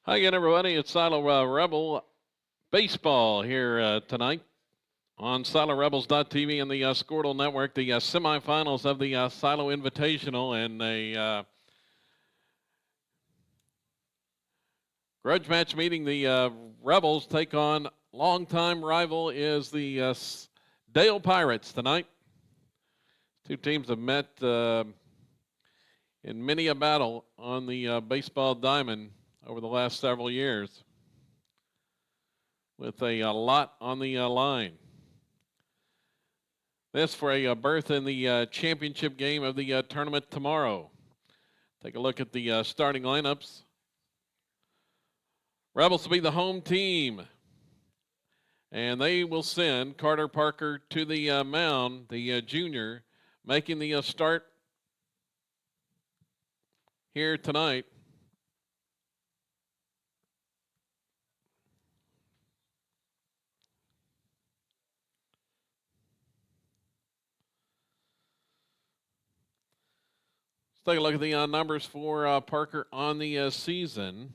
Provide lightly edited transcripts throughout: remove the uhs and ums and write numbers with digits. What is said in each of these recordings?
Hi again, everybody. It's Silo Rebel Baseball here tonight on SiloRebels.tv and the Squirtle Network. The semifinals of the Silo Invitational, and a grudge match meeting. The Rebels take on longtime rival is the Dale Pirates tonight. Two teams have met in many a battle on the baseball diamond over the last several years, with a lot on the line. This for a berth in the championship game of the tournament tomorrow. Take a look at the starting lineups. Rebels will be the home team, and they will send Carter Parker to the mound, the junior, making the start here tonight. Let's take a look at the numbers for Parker on the season.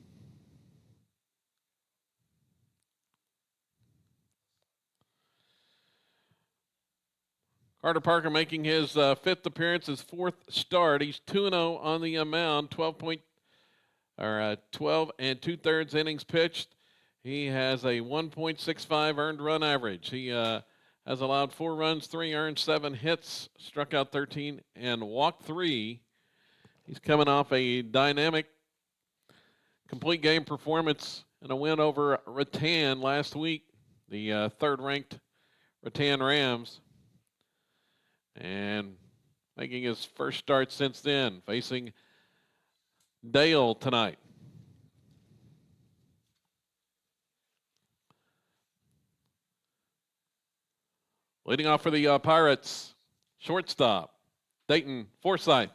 Carter Parker making his fifth appearance, his fourth start. He's 2-0 on the mound, 12 and 2/3 innings pitched. He has a 1.65 earned run average. He has allowed 4 runs, 3 earned, 7 hits, struck out 13, and walked 3. He's coming off a dynamic complete game performance and a win over Rattan last week, the third-ranked Rattan Rams, and making his first start since then, facing Dale tonight. Leading off for the Pirates, shortstop, Dayton Forsyth.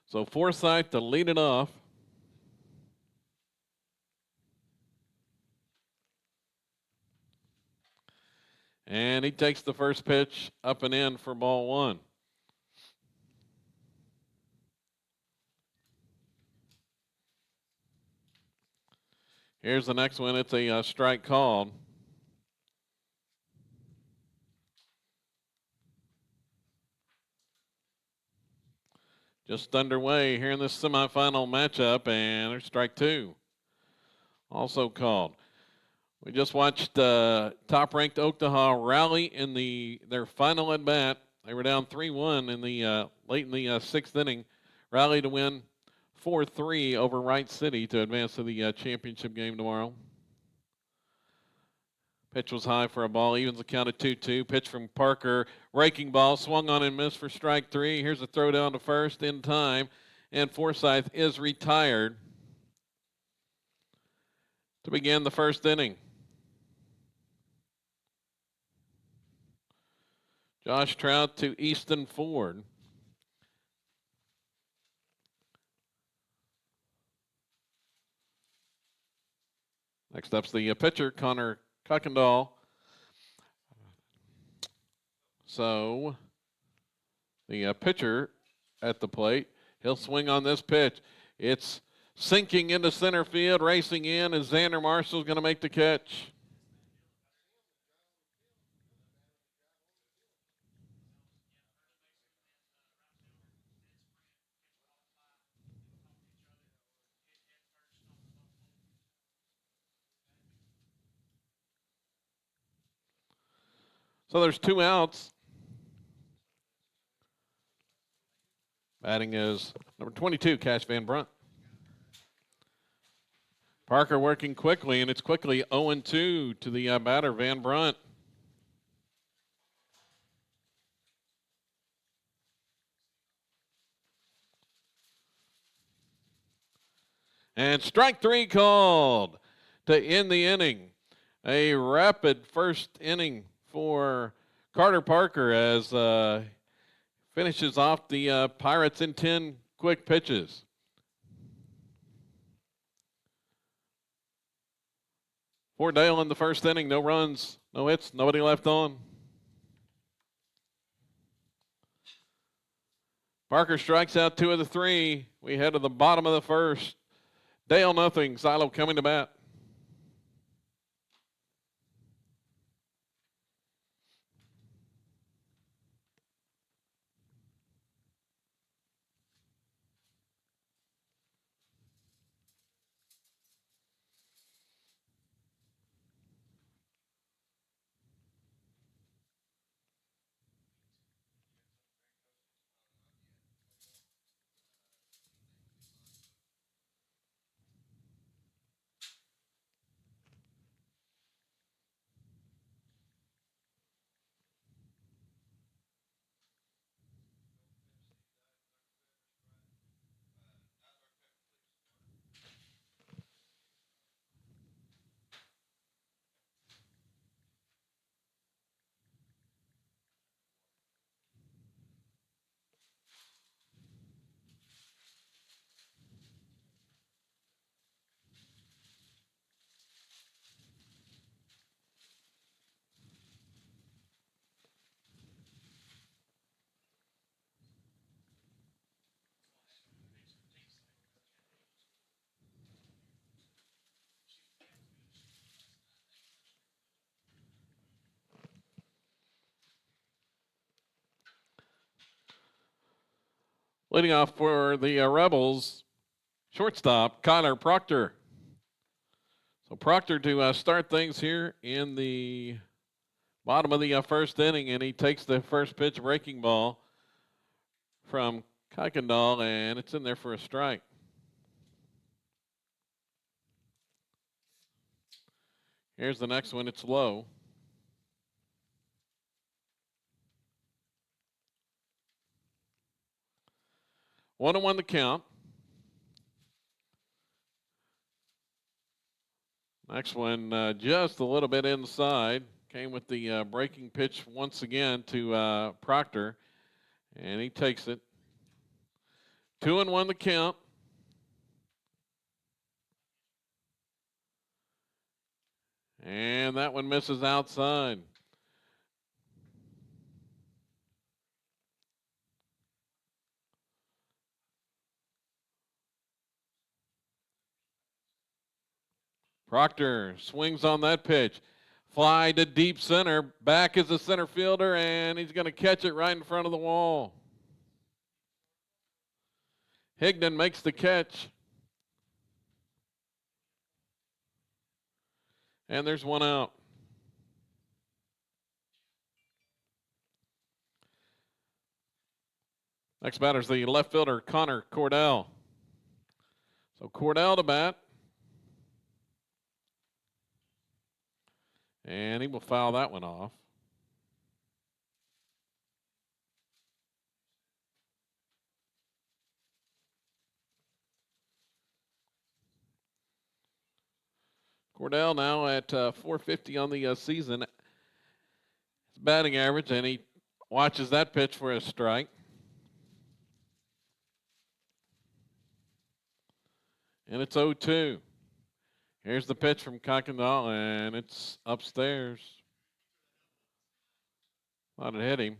So Forsyth to lead it off. And he takes the first pitch up and in for ball 1. Here's the next one. It's a strike called. Just underway here in this semifinal matchup, and there's strike 2. Also called. We just watched top-ranked Oaktaha rally in their final at bat. They were down 3-1 in the late in the 6th inning, rally to win 4-3 over Wright City to advance to the championship game tomorrow. Pitch was high for a ball, evens the count at 2-2. Pitch from Parker, raking ball, swung on and missed for strike 3. Here's a throw down to first in time, and Forsyth is retired to begin the first inning. Josh Trout to Easton Ford. Next up's the pitcher, Connor Kuykendall. So the pitcher at the plate, he'll swing on this pitch. It's sinking into center field, racing in, and Xander Marshall's going to make the catch. So there's 2 outs. Batting is number 22, Cash Van Brunt. Parker working quickly, and it's quickly 0-2 to the batter, Van Brunt. And strike 3 called to end the inning. A rapid first inning for Carter Parker as finishes off the Pirates in 10 quick pitches. For Dale in the first inning, no runs, no hits, nobody left on. Parker strikes out 2 of the 3 We head to the bottom of the first. Dale nothing. Silo coming to bat. Leading off for the Rebels, shortstop Kyler Proctor. So Proctor to start things here in the bottom of the first inning, and he takes the first pitch breaking ball from Kuykendall, and it's in there for a strike. Here's the next one. It's low. 1-1 the count. Next one just a little bit inside. Came with the breaking pitch once again to Proctor, and he takes it. 2-1 the count. And that one misses outside. Proctor swings on that pitch. Fly to deep center. Back is the center fielder, and he's going to catch it right in front of the wall. Higdon makes the catch. And there's one out. Next batter is the left fielder, Connor Cordell. So Cordell to bat. And he will foul that one off. Cordell now at 450 on the season. His batting average, and he watches that pitch for a strike. And it's 0-2. Here's the pitch from Kuykendall, and it's upstairs. Thought it hit him.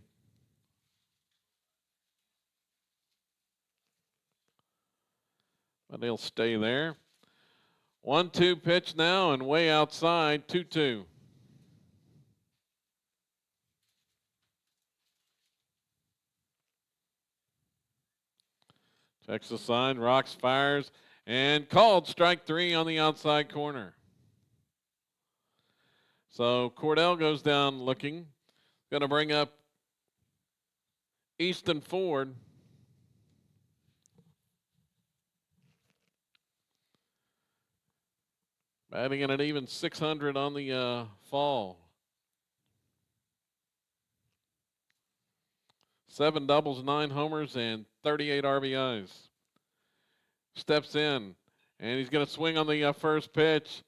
But he'll stay there. 1-2 pitch now, and way outside, 2-2. Checks the sign, rocks, fires, and called strike 3 on the outside corner. So Cordell goes down looking. Going to bring up Easton Ford. Batting in at even 600 on the fall. 7 doubles, 9 homers, and 38 RBIs. Steps in, and he's going to swing on the first pitch.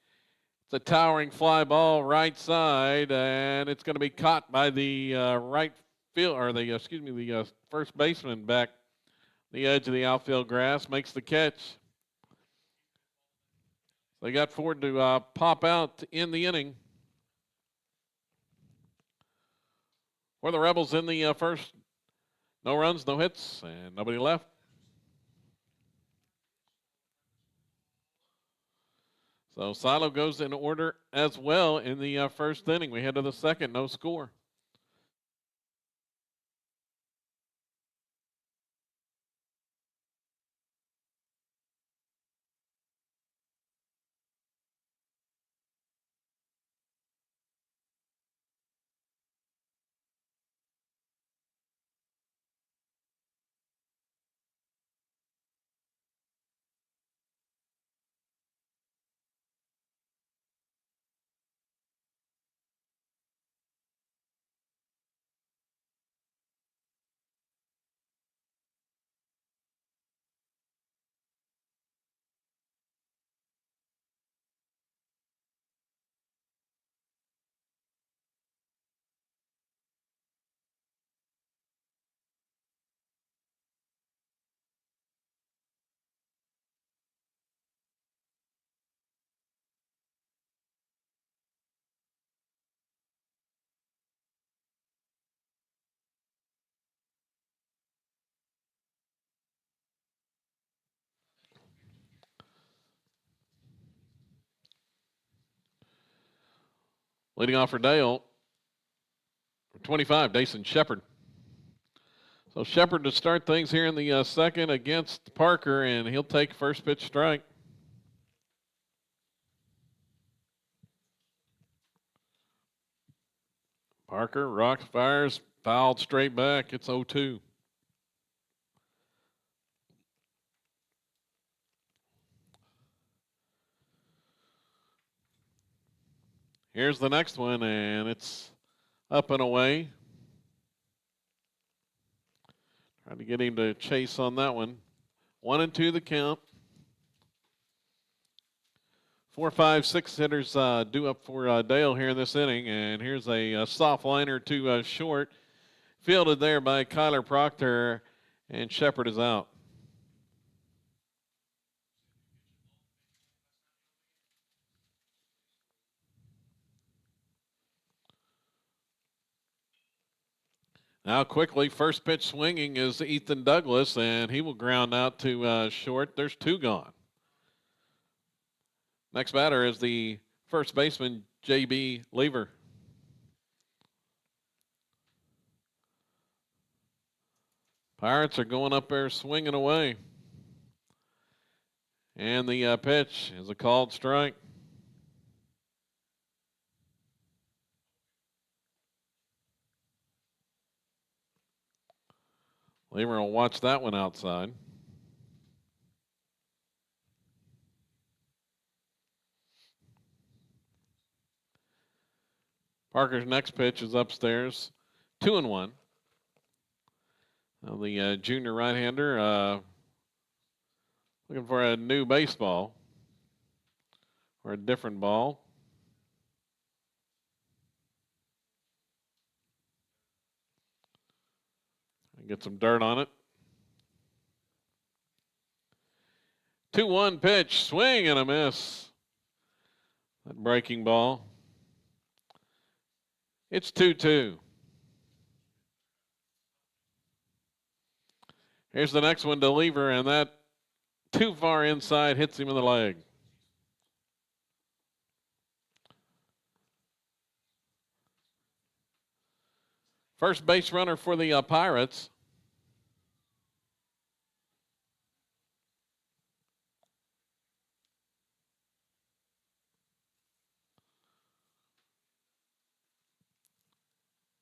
It's a towering fly ball right side, and it's going to be caught by the right field, or the first baseman back the edge of the outfield grass, makes the catch. They got Ford to pop out in the inning. For the Rebels in the first, no runs, no hits, and nobody left. So Silo goes in order as well in the first inning. We head to the second, no score. Leading off for Dale, 25, Dason Shepard. So Shepard to start things here in the second against Parker, and he'll take first pitch strike. Parker rocks, fires, fouled straight back. It's 0-2. Here's the next one, and it's up and away. Trying to get him to chase on that one. 1-2 the count. 4, 5, 6 hitters due up for Dale here in this inning, and here's a soft liner to short. Fielded there by Kyler Proctor, and Shepard is out. Now quickly, first pitch swinging is Ethan Douglas, and he will ground out to short. There's 2 gone. Next batter is the first baseman, J.B. Lever. Pirates are going up there swinging away. And the pitch is a called strike. Lever will watch that one outside. Parker's next pitch is upstairs, 2-1. Now the junior right-hander looking for a new baseball or a different ball. Get some dirt on it. 2-1 pitch, swing and a miss. That breaking ball. It's 2-2. Here's the next one to Lever, and that too far inside hits him in the leg. First base runner for the Pirates.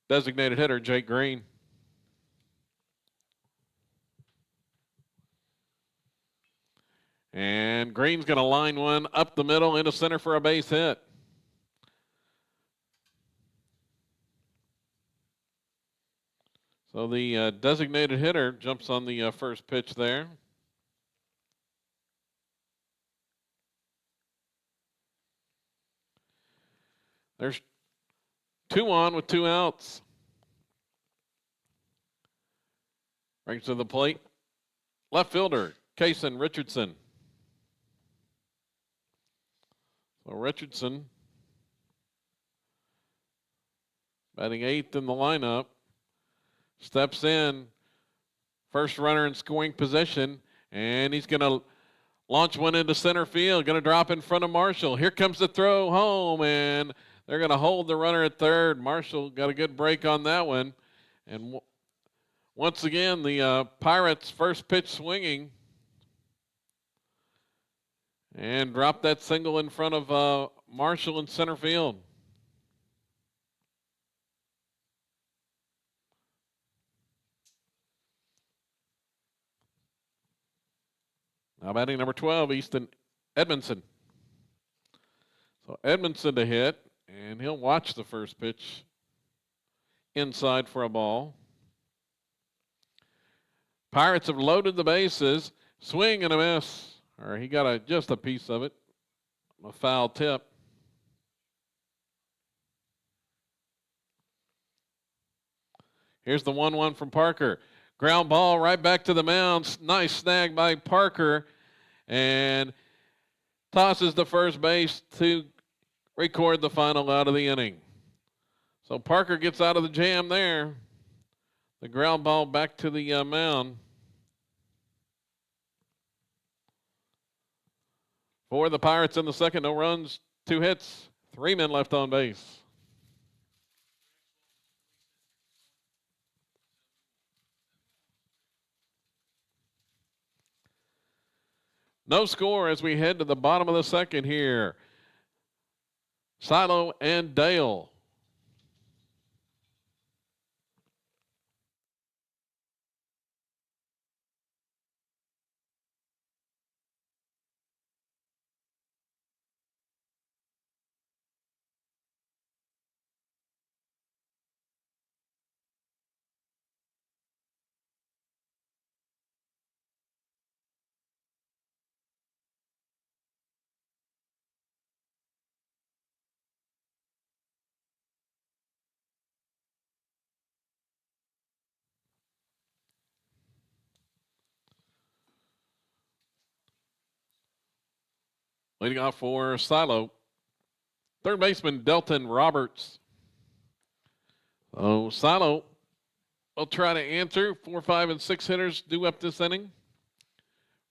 Designated hitter, Jake Green. And Green's going to line one up the middle into center for a base hit. So the designated hitter jumps on the first pitch there. There's 2 on with 2 outs. Brings to the plate. Left fielder, Kason Richardson. So Richardson batting 8th in the lineup. Steps in. First runner in scoring position. And he's going to Launch one into center field, going to drop in front of Marshall. Here comes the throw home, and they're going to hold the runner at third. Marshall got a good break on that one. And once again, the Pirates' first pitch swinging. And dropped that single in front of Marshall in center field. Now batting number 12, Easton Edmondson. So Edmondson to hit, and he'll watch the first pitch inside for a ball. Pirates have loaded the bases. Swing and a miss. Or he got just a piece of it. A foul tip. Here's the 1-1 from Parker. Ground ball right back to the mound. Nice snag by Parker. And tosses the first base to record the final out of the inning. So Parker gets out of the jam there. The ground ball back to the mound. For the Pirates in the second, no runs, 2 hits, 3 men left on base. No score as we head to the bottom of the second here. Silo and Dale. Leading off for Silo, third baseman Delton Roberts. So Silo will try to answer. 4, 5, and 6 hitters due up this inning.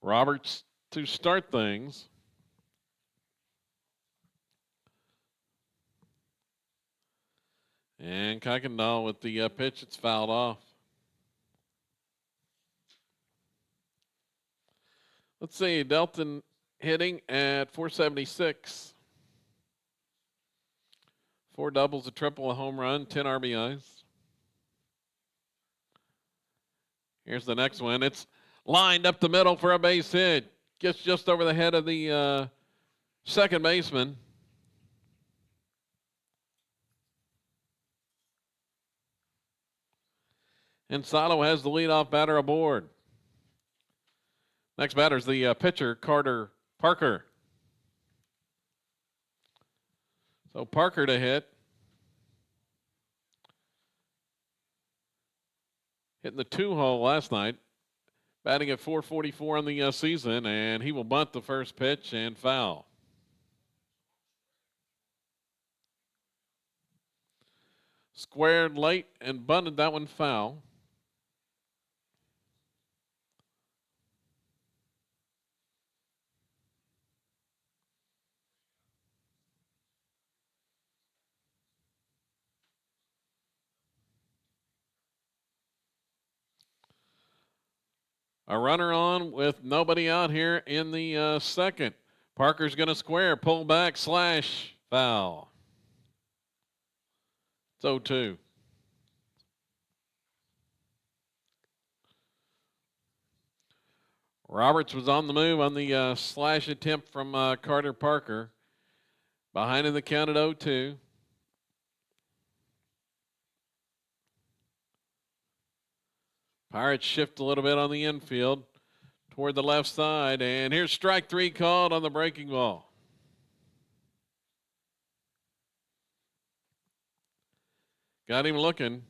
Roberts to start things. And Kuykendall with the pitch. It's fouled off. Let's see, Delton hitting at 476. 4 doubles, a triple, a home run, 10 RBIs. Here's the next one. It's lined up the middle for a base hit. Gets just over the head of the second baseman. And Silo has the leadoff batter aboard. Next batter is the pitcher, Carter Parker. So Parker to hit. Hitting the 2-hole last night. Batting at 444 on the season, and he will bunt the first pitch and foul. Squared late and bunted that one foul. A runner on with nobody out here in the second. Parker's going to square, pull back, slash, foul. It's 0-2. Roberts was on the move on the slash attempt from Carter Parker. Behind in the count at 0-2. Pirates shift a little bit on the infield toward the left side. And here's strike 3 called on the breaking ball. Got him looking.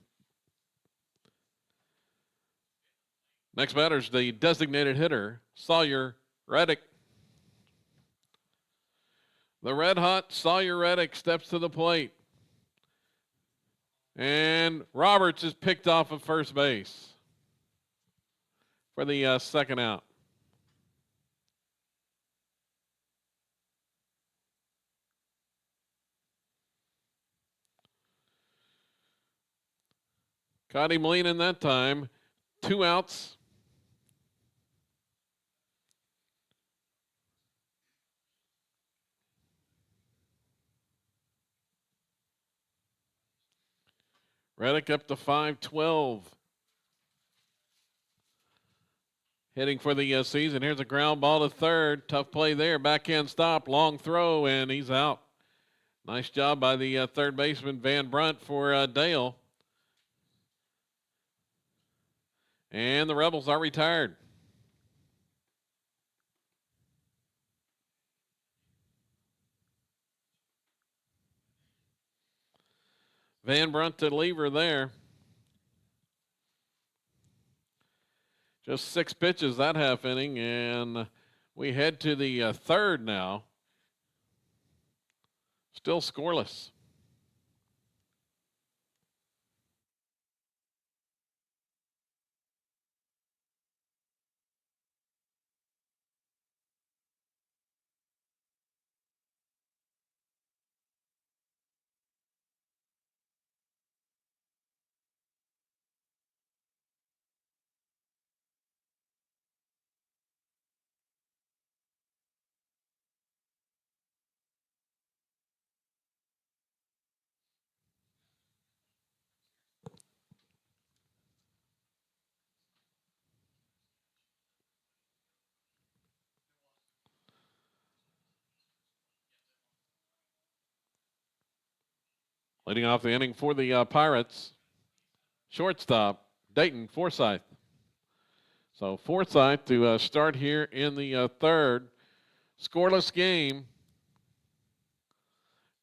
Next batter's the designated hitter, Sawyer Reddick. The red-hot Sawyer Reddick steps to the plate. And Roberts is picked off of first base for the second out. Caught him leaning that time. 2 outs. Reddick up to 5-12. Hitting for the season. Here's a ground ball to third. Tough play there. Backhand stop. Long throw, and he's out. Nice job by the third baseman, Van Brunt, for Dale. And the Rebels are retired. Van Brunt to Lever there. Just 6 pitches that half inning, and we head to the third now. Still scoreless. Leading off the inning for the Pirates, shortstop, Dayton Forsythe. So Forsythe to start here in the third. Scoreless game.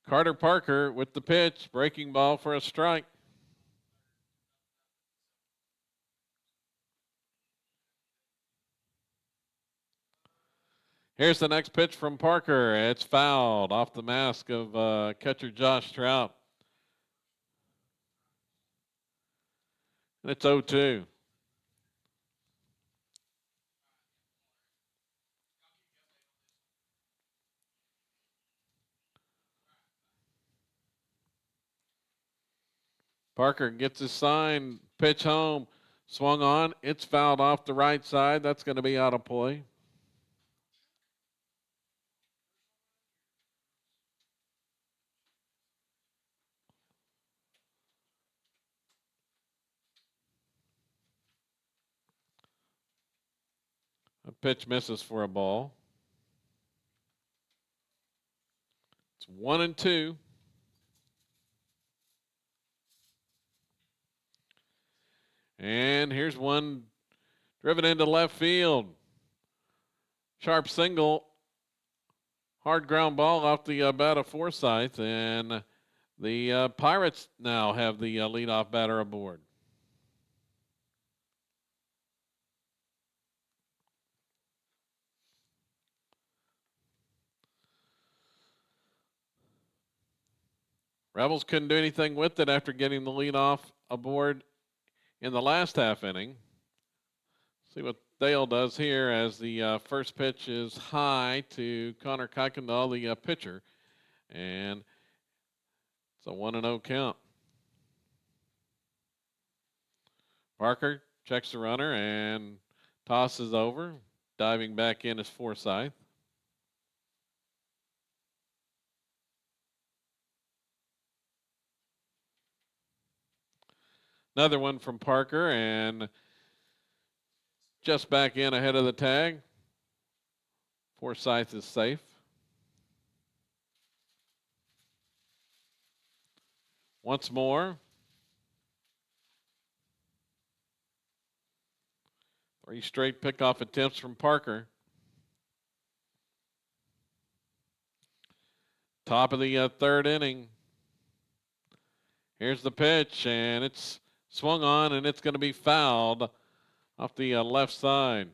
Carter Parker with the pitch, breaking ball for a strike. Here's the next pitch from Parker. It's fouled off the mask of catcher Josh Trout. And it's 0-2. Parker gets his sign, pitch home, swung on. It's fouled off the right side. That's going to be out of play. A pitch misses for a ball. It's 1-2. And here's one driven into left field. Sharp single. Hard ground ball off the bat of Forsythe. And the Pirates now have the leadoff batter aboard. Rebels couldn't do anything with it after getting the leadoff aboard in the last half inning. See what Dale does here as the first pitch is high to Connor Kuykendall, the pitcher. And it's a 1-0 count. Parker checks the runner and tosses over. Diving back in is Forsythe. Another one from Parker, and just back in ahead of the tag. Forsythe is safe. Once more. 3 straight pickoff attempts from Parker. Top of the third inning. Here's the pitch, and it's swung on, and it's going to be fouled off the left side.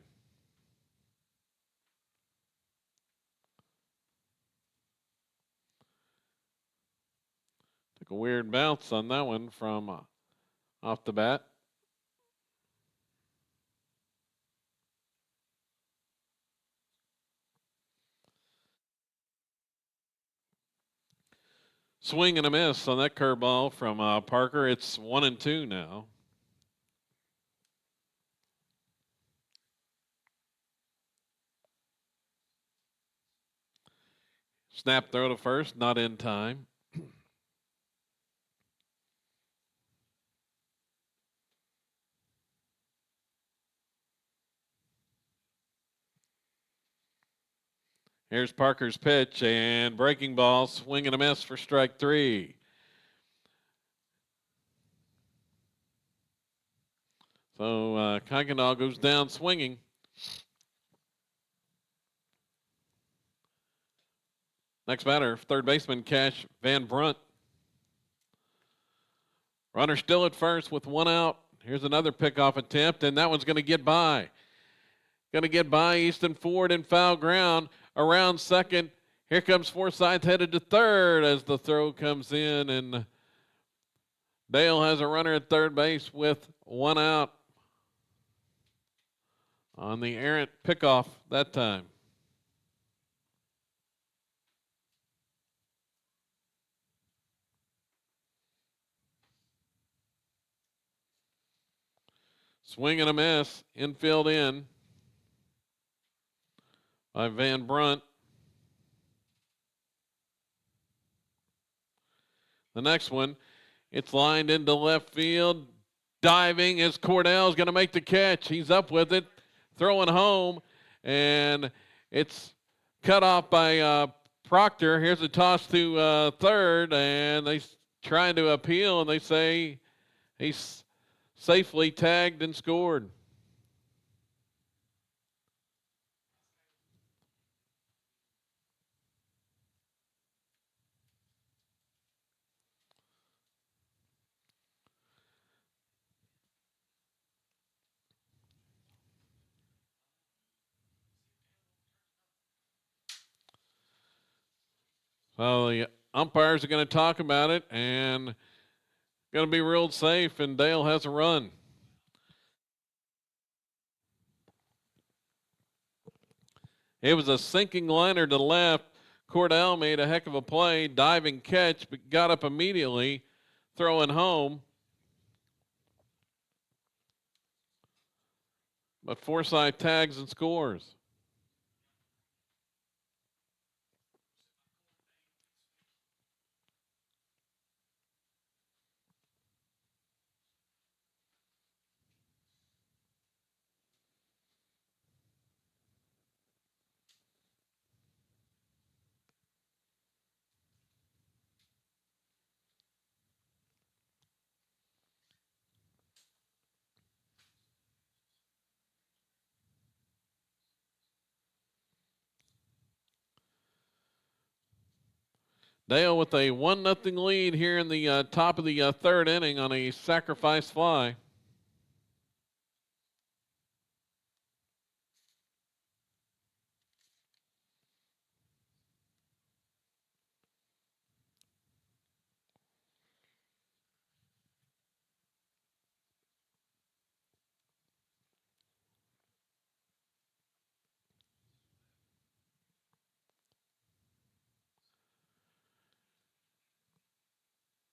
Took a weird bounce on that one from off the bat. Swing and a miss on that curveball from Parker. It's 1-2 now. Snap throw to first, not in time. Here's Parker's pitch and breaking ball, swing and a miss for strike 3. So Kuykendall goes down swinging. Next batter, third baseman Cash Van Brunt. Runner still at first with 1 out. Here's another pickoff attempt, and that one's going to get by. Going to get by Easton Ford in foul ground. Around second. Here comes Forsythe headed to third as the throw comes in, and Dale has a runner at third base with 1 out on the errant pickoff that time. Swing and a miss, infield in by Van Brunt. The next one, it's lined into left field. Diving as Cordell's going to make the catch. He's up with it, throwing home, and it's cut off by Proctor. Here's a toss to third, and they trying to appeal, and they say he's safely tagged and scored. So the umpires are going to talk about it and going to be ruled safe, and Dale has a run. It was a sinking liner to left. Cordell made a heck of a play, diving catch, but got up immediately, throwing home. But Forsythe tags and scores. Dale with a 1-0 lead here in the top of the third inning on a sacrifice fly.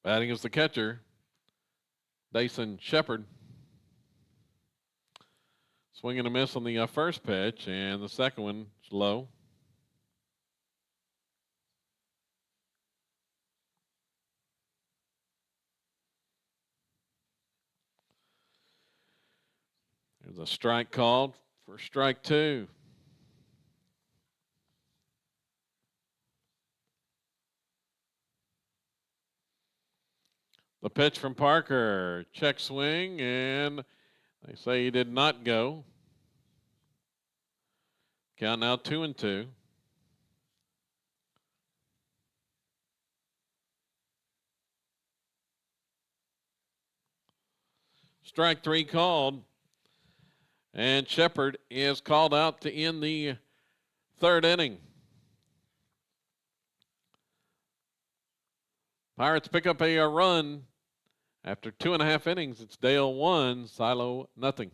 Batting is the catcher, Dyson Shepard. Swing and a miss on the first pitch, and the second one is low. There's a strike called for strike 2. The pitch from Parker, check swing, and they say he did not go. Count now 2-2. Strike 3 called, and Shepard is called out to end the third inning. Pirates pick up a run. After 2.5 innings, it's Dale 1, Silo nothing.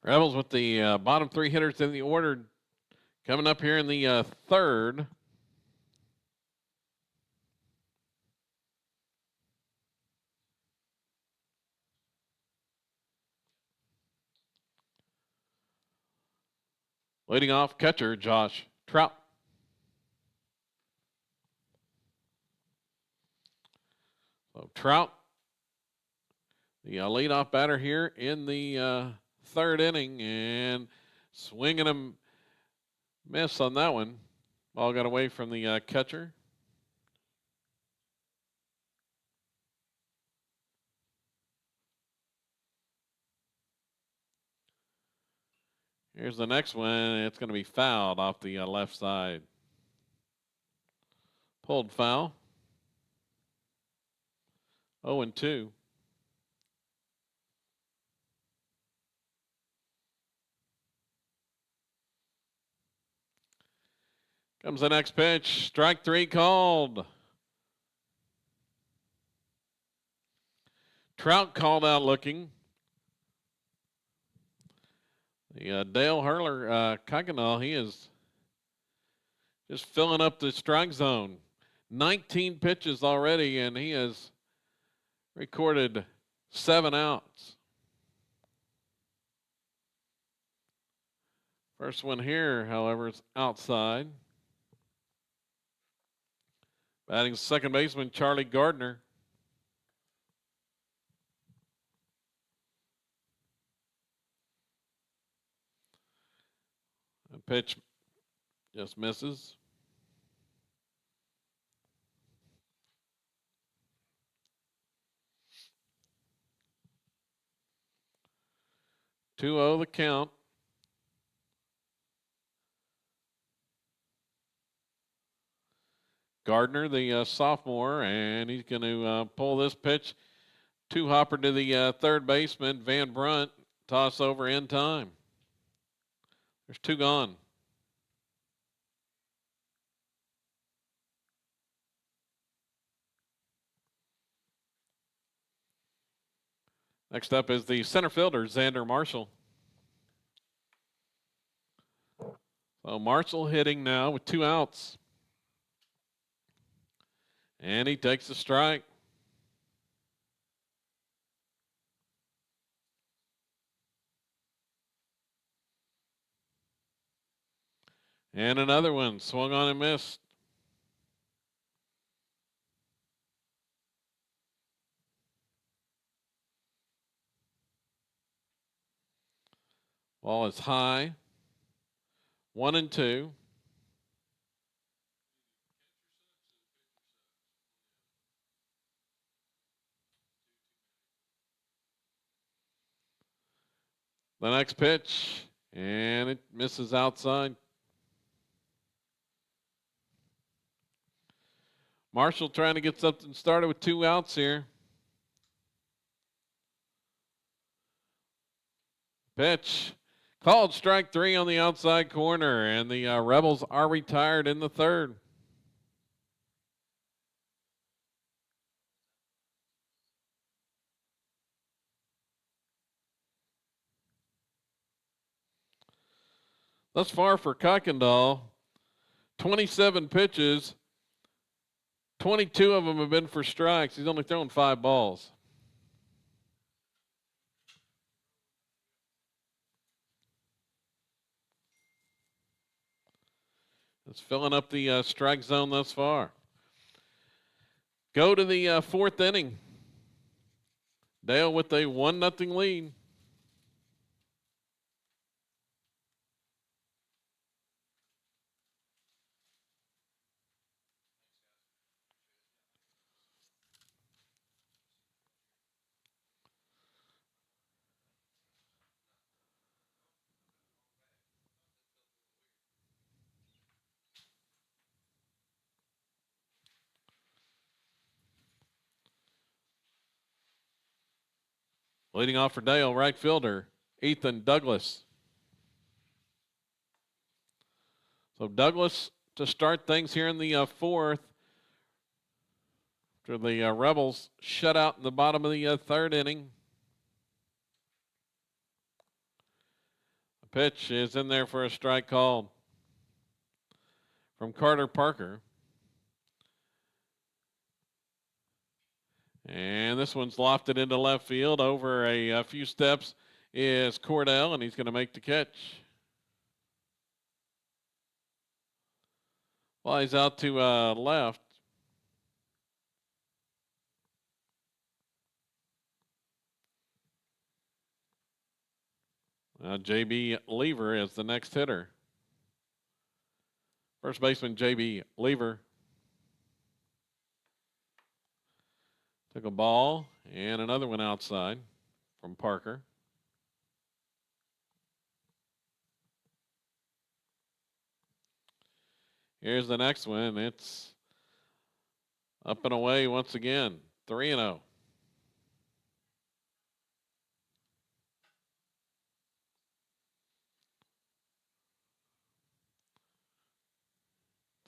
Rebels with the bottom three hitters in the order coming up here in the third. Leading off, catcher Josh Trout. So Trout, the leadoff batter here in the third inning, and swinging a miss on that one. Ball got away from the catcher. Here's the next one. It's going to be fouled off the left side. Pulled foul. 0-2. Comes the next pitch. Strike three called. Trout called out looking. The Dale Hurler, Kuykendall, he is just filling up the strike zone. 19 pitches already, and he has recorded 7 outs. First one here, however, is outside. Batting second baseman Charlie Gardner. The pitch just misses. Two-0 the count. Gardner, the sophomore, and he's going to pull this pitch. Two-hopper to the third baseman, Van Brunt. Toss over in time. There's 2 gone. Next up is the center fielder, Xander Marshall. So Marshall hitting now with 2 outs. And he takes the strike. And another one, swung on and missed. Ball is high. 1-2. The next pitch, and it misses outside. Marshall trying to get something started with 2 outs here. Pitch. Called strike 3 on the outside corner, and the Rebels are retired in the third. Thus far for Kuykendall, 27 pitches, 22 of them have been for strikes. He's only thrown 5 balls. It's filling up the strike zone thus far. Go to the fourth inning. Dale with a 1-0 lead. Leading off for Dale, right fielder, Ethan Douglas. So Douglas to start things here in the fourth. After the Rebels shut out in the bottom of the third inning. pitch is in there for a strike called from Carter Parker. And this one's lofted into left field. Over a few steps is Cordell, and he's going to make the catch. Flies out to left. J.B. Lever is the next hitter. First baseman J.B. Lever took a ball and another one outside from Parker. Here's the next one. It's up and away once again. 3-0.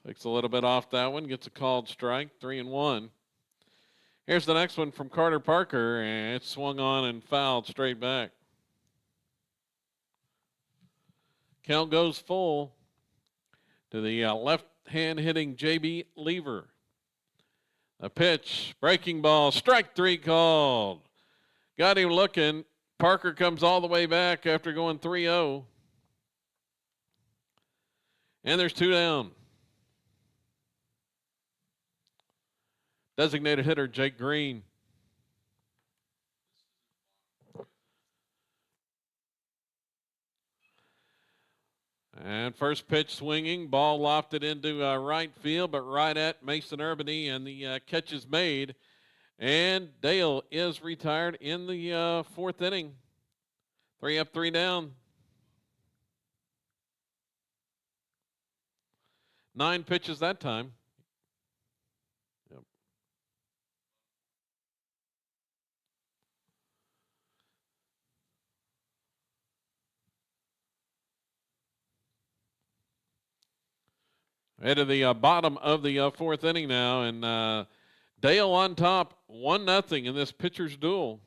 Takes a little bit off that one. Gets a called strike. 3-1. Here's the next one from Carter Parker, and it's swung on and fouled straight back. Count goes full to the left-hand hitting J.B. Lever. A pitch, breaking ball, strike 3 called. Got him looking. Parker comes all the way back after going 3-0. And there's 2 down. Designated hitter Jake Green. And first pitch swinging, ball lofted into right field, but right at Mason Urbany, and the catch is made. And Dale is retired in the 4th inning. 3 up, 3 down. 9 pitches that time. Head to the bottom of the 4th inning now, and Dale on top, 1-0 in this pitcher's duel.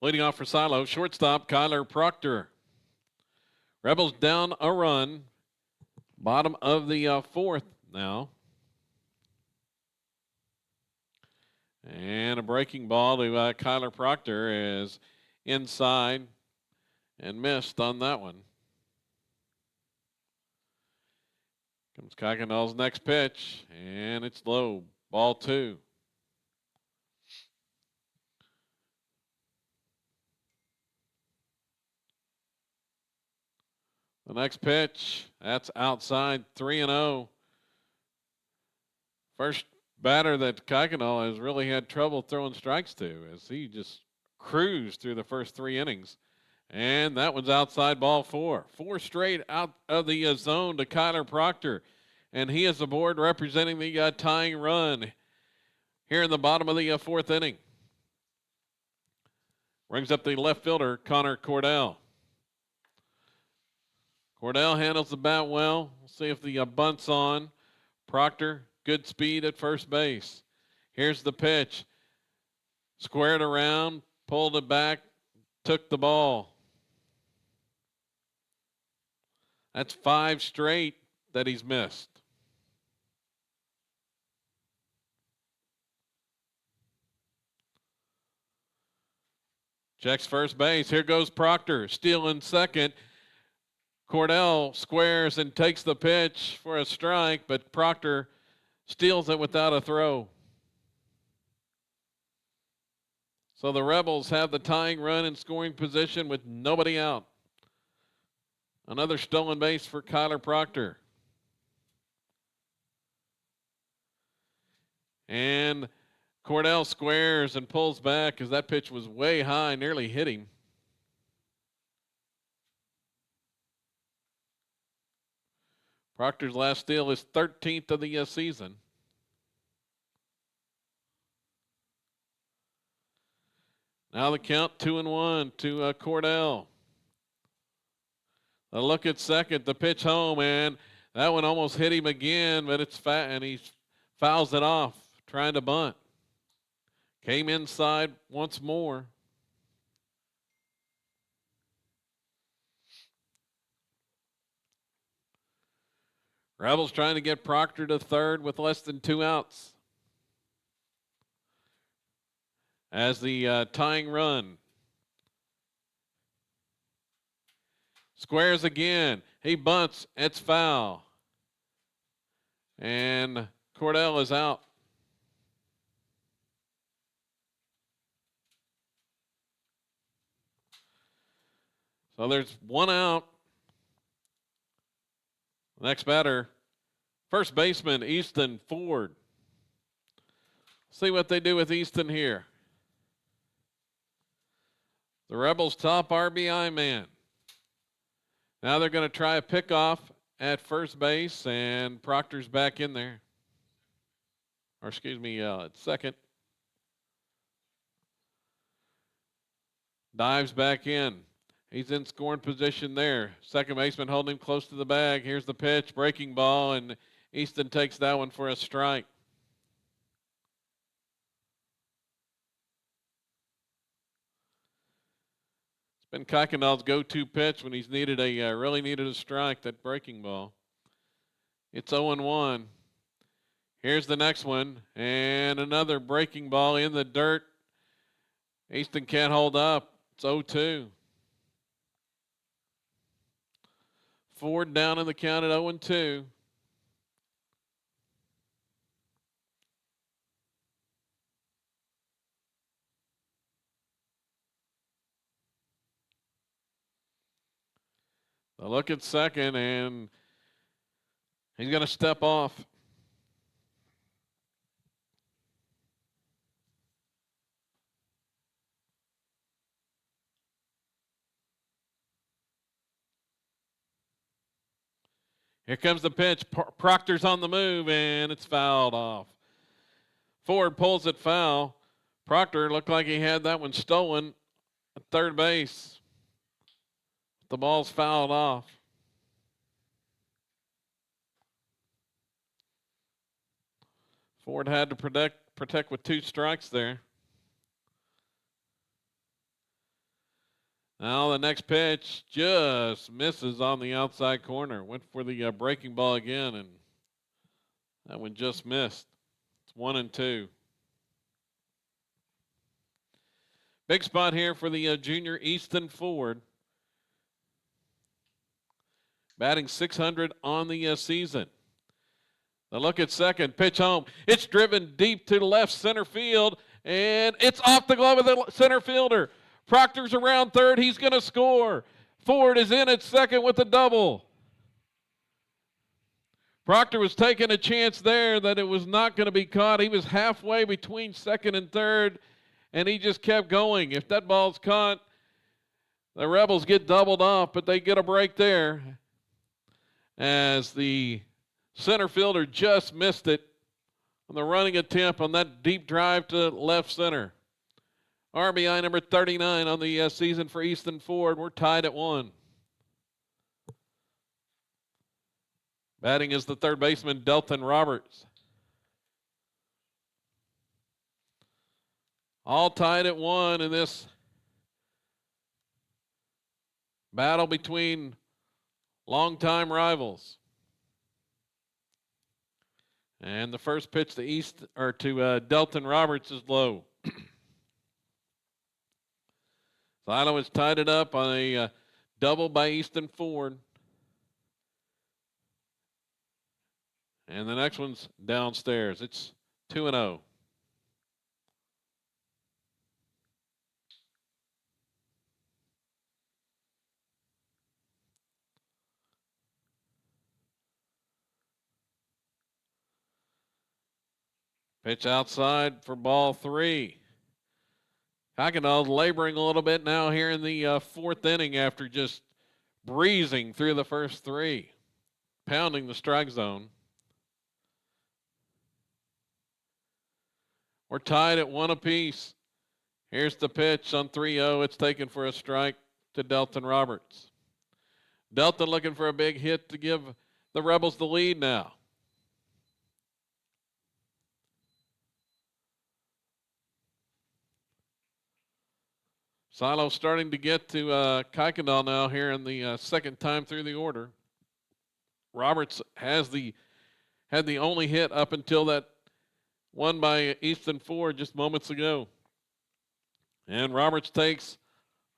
Leading off for Silo, shortstop Kyler Proctor. Rebels down a run. Bottom of the 4th now. And a breaking ball to Kyler Proctor is inside and missed on that one. Comes Kuykendall's next pitch, and it's low. Ball 2. The next pitch, that's outside, 3-0. First batter that Kuykendall has really had trouble throwing strikes to, as he just cruised through the first 3 innings. And that one's outside, ball 4. 4 straight out of the zone to Kyler Proctor. And he is aboard representing the tying run here in the bottom of the 4th inning. Brings up the left fielder, Connor Cordell. Cordell handles the bat well. We'll see if the bunt's on. Proctor, good speed at first base. Here's the pitch. Squared around, pulled it back, took the ball. That's 5 straight that he's missed. Checks first base. Here goes Proctor, stealing second. Cordell squares and takes the pitch for a strike, but Proctor steals it without a throw. So the Rebels have the tying run in scoring position with nobody out. Another stolen base for Kyler Proctor. And Cordell squares and pulls back as that pitch was way high, nearly hit him. Proctor's last steal is 13th of the season. Now the count 2-1 to Cordell. A look at second, the pitch home, and that one almost hit him again, but it's fat, and he fouls it off, trying to bunt. Came inside once more. Rebels trying to get Proctor to third with less than 2 outs. As the tying run. Squares again. He bunts. It's foul. And Cordell is out. So there's 1 out. Next batter, first baseman Easton Ford. See what they do with Easton here. The Rebels' top RBI man. Now they're going to try a pickoff at first base, and Proctor's back in there. Or excuse me, at second. Dives back in. He's in scoring position there. Second baseman holding him close to the bag. Here's the pitch, breaking ball, and Easton takes that one for a strike. It's been Kuykendall's go-to pitch when he's needed really needed a strike, that breaking ball. It's 0-1. Here's the next one, and another breaking ball in the dirt. Easton can't hold up. It's 0-2. Ford down in the count at 0-2. A look at second, and he's going to step off. Here comes the pitch. Proctor's on the move, and it's fouled off. Ford pulls it foul. Proctor looked like he had that one stolen at third base. The ball's fouled off. Ford had to protect with 2 strikes there. Now the next pitch just misses on the outside corner. Went for the breaking ball again, and that one just missed. It's 1-2. Big spot here for the junior Easton Ford. Batting .600 on the season. The look at second, pitch home. It's driven deep to left center field, and it's off the glove of the center fielder. Proctor's around third. He's going to score. Ford is in at second with a double. Proctor was taking a chance there that it was not going to be caught. He was halfway between second and third, and he just kept going. If that ball's caught, the Rebels get doubled off, but they get a break there as the center fielder just missed it on the running attempt on that deep drive to left center. RBI number 39 on the season for Easton Ford. We're tied at 1. Batting is the third baseman, Delton Roberts. All tied at 1 in this battle between longtime rivals. And the first pitch to Delton Roberts is low. Philo has tied it up on a double by Easton Ford. And the next one's downstairs. It's 2-0. Pitch outside for ball 3. Kuykendall laboring a little bit now here in the 4th inning after just breezing through the first 3, pounding the strike zone. We're tied at 1 apiece. Here's the pitch on 3-0. It's taken for a strike to Delton Roberts. Delton looking for a big hit to give the Rebels the lead now. Silo starting to get to Kuykendall now here in the second time through the order. Roberts had the only hit up until that one by Easton Ford just moments ago. And Roberts takes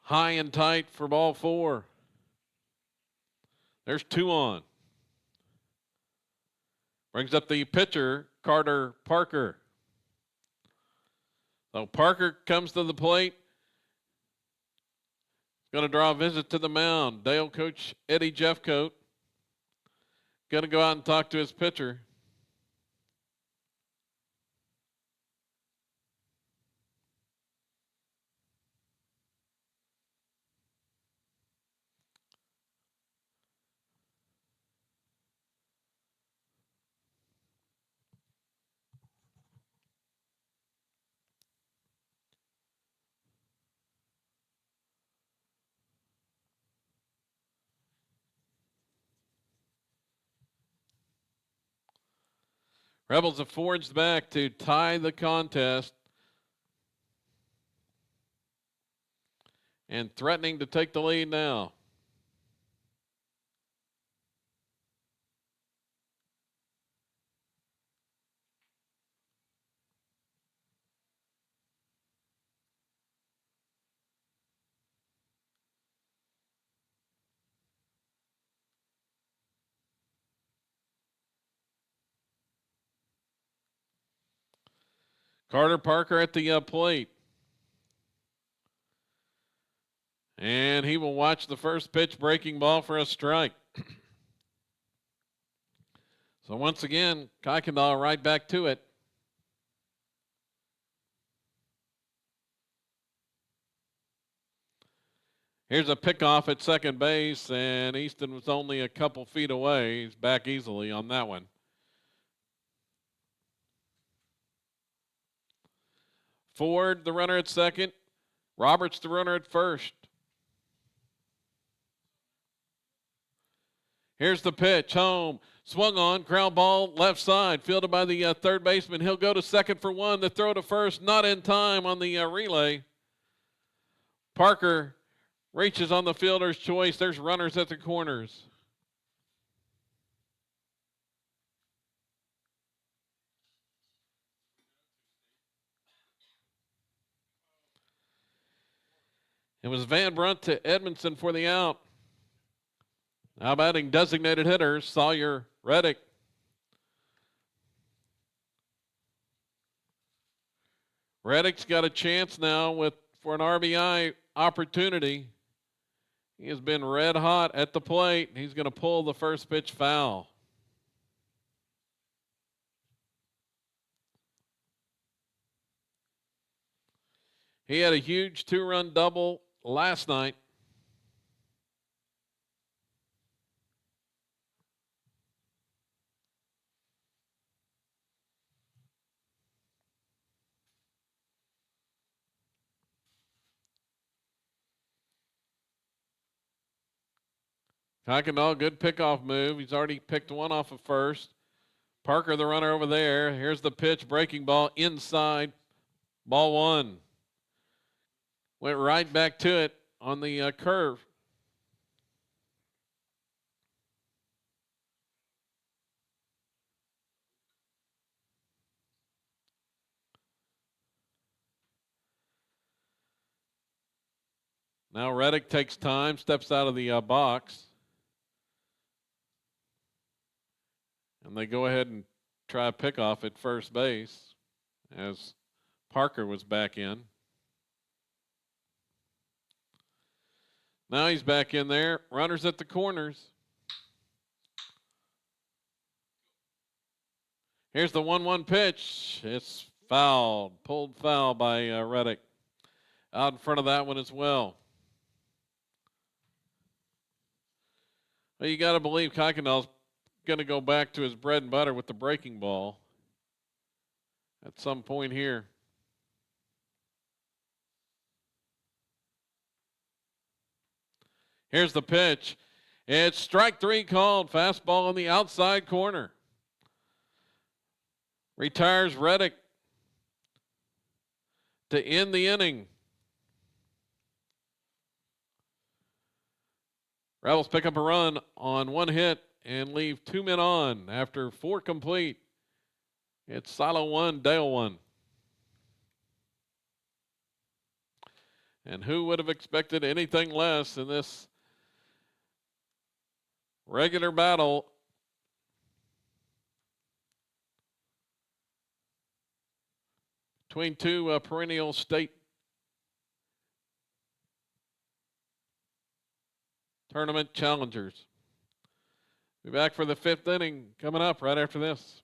high and tight for ball 4. There's 2 on. Brings up the pitcher, Carter Parker. So Parker comes to the plate. Going to draw a visit to the mound. Dale coach Eddie Jeffcoat going to go out and talk to his pitcher. Rebels have forged back to tie the contest and threatening to take the lead now. Carter Parker at the plate. And he will watch the first pitch, breaking ball for a strike. So once again, Kuykendall right back to it. Here's a pickoff at second base, and Easton was only a couple feet away. He's back easily on that one. Ford, the runner at second. Roberts, the runner at first. Here's the pitch, home. Swung on, ground ball, left side, fielded by the third baseman. He'll go to second for 1. The throw to first, not in time on the relay. Parker reaches on the fielder's choice. There's runners at the corners. It was Van Brunt to Edmondson for the out. Now batting designated hitters, Sawyer Reddick. Reddick's got a chance now for an RBI opportunity. He has been red hot at the plate. He's going to pull the first pitch foul. He had a huge 2-run double last night. Kuykendall, good pickoff move. He's already picked one off of first. Parker, the runner over there. Here's the pitch, breaking ball inside. Ball 1. Went right back to it on the curve. Now Reddick takes time, steps out of the box. And they go ahead and try a pickoff at first base as Parker was back in. Now he's back in there. Runners at the corners. Here's the 1-1 pitch. It's fouled, pulled foul by Reddick. Out in front of that one as well. Well, you got to believe Kuykendall's going to go back to his bread and butter with the breaking ball at some point here. Here's the pitch. It's strike 3 called. Fastball in the outside corner. Retires Reddick to end the inning. Rebels pick up a run on 1 hit and leave 2 men on after 4 complete. It's Silo 1, Dale 1. And who would have expected anything less in this regular battle? Between 2 perennial state tournament challengers. Be back for the 5th inning coming up right after this.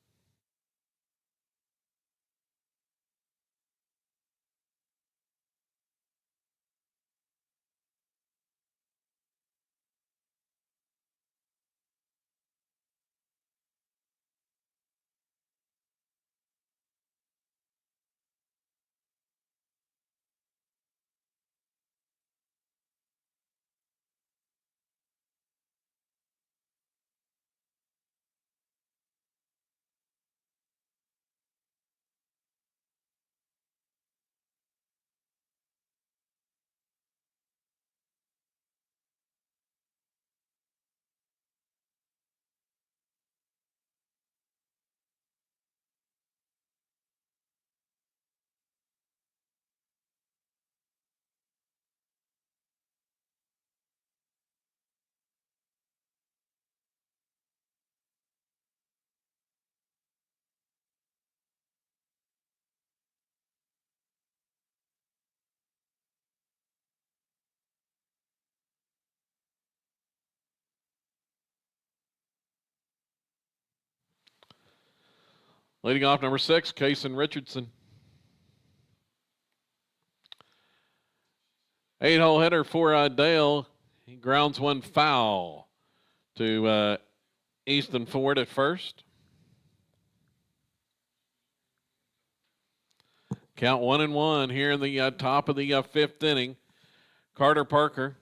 Leading off, number 6, Kason Richardson. 8-hole hitter for Dale. He grounds one foul to Easton Ford at first. Count 1-1 here in the top of the 5th inning. Carter Parker,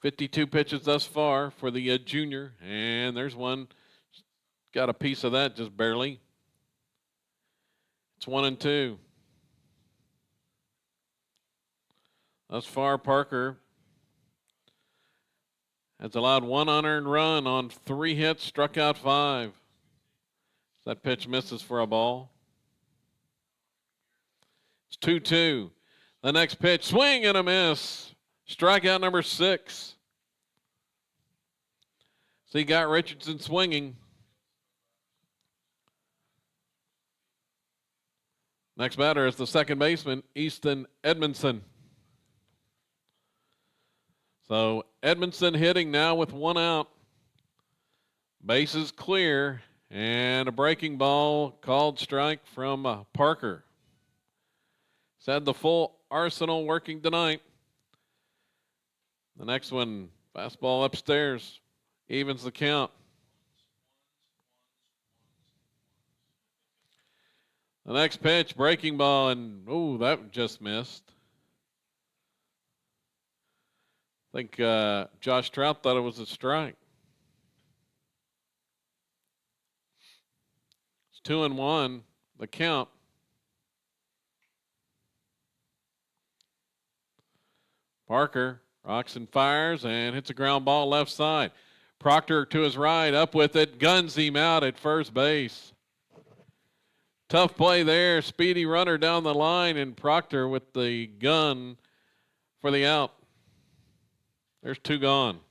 52 pitches thus far for the junior, and there's one. Got a piece of that just barely. It's 1-2. Thus far, Parker has allowed 1 unearned run on 3 hits, struck out 5. That pitch misses for a ball. It's 2-2. The next pitch, swing and a miss. Strikeout number 6. So you got Richardson swinging. Next batter is the second baseman, Easton Edmondson. So Edmondson hitting now with 1 out. Bases clear, and a breaking ball called strike from Parker. He's had the full arsenal working tonight. The next one, fastball upstairs, evens the count. The next pitch, breaking ball, and that just missed. I think Josh Trout thought it was a strike. It's 2-1, the count. Parker rocks and fires and hits a ground ball left side. Proctor to his right, up with it, guns him out at first base. Tough play there, speedy runner down the line, and Proctor with the gun for the out. There's 2 gone.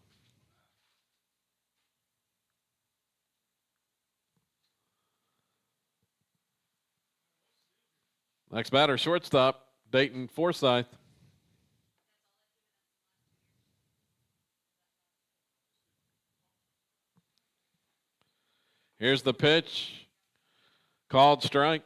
Next batter, shortstop, Dayton Forsyth. Here's the pitch. Called strike.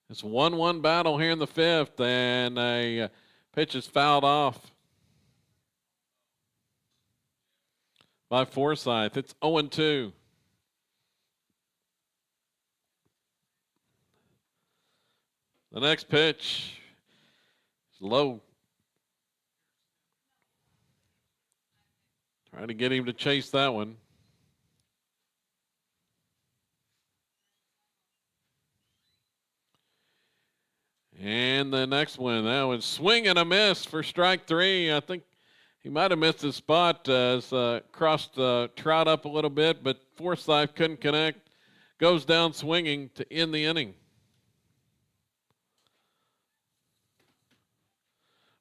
It's 1-1 battle here in the fifth, and a pitch is fouled off by Forsythe. It's 0-2. The next pitch is low. Trying to get him to chase that one. And the next one, that was swing and a miss for strike three. I think he might have missed his spot as crossed Trout up a little bit, but Forsythe couldn't connect. Goes down swinging to end the inning.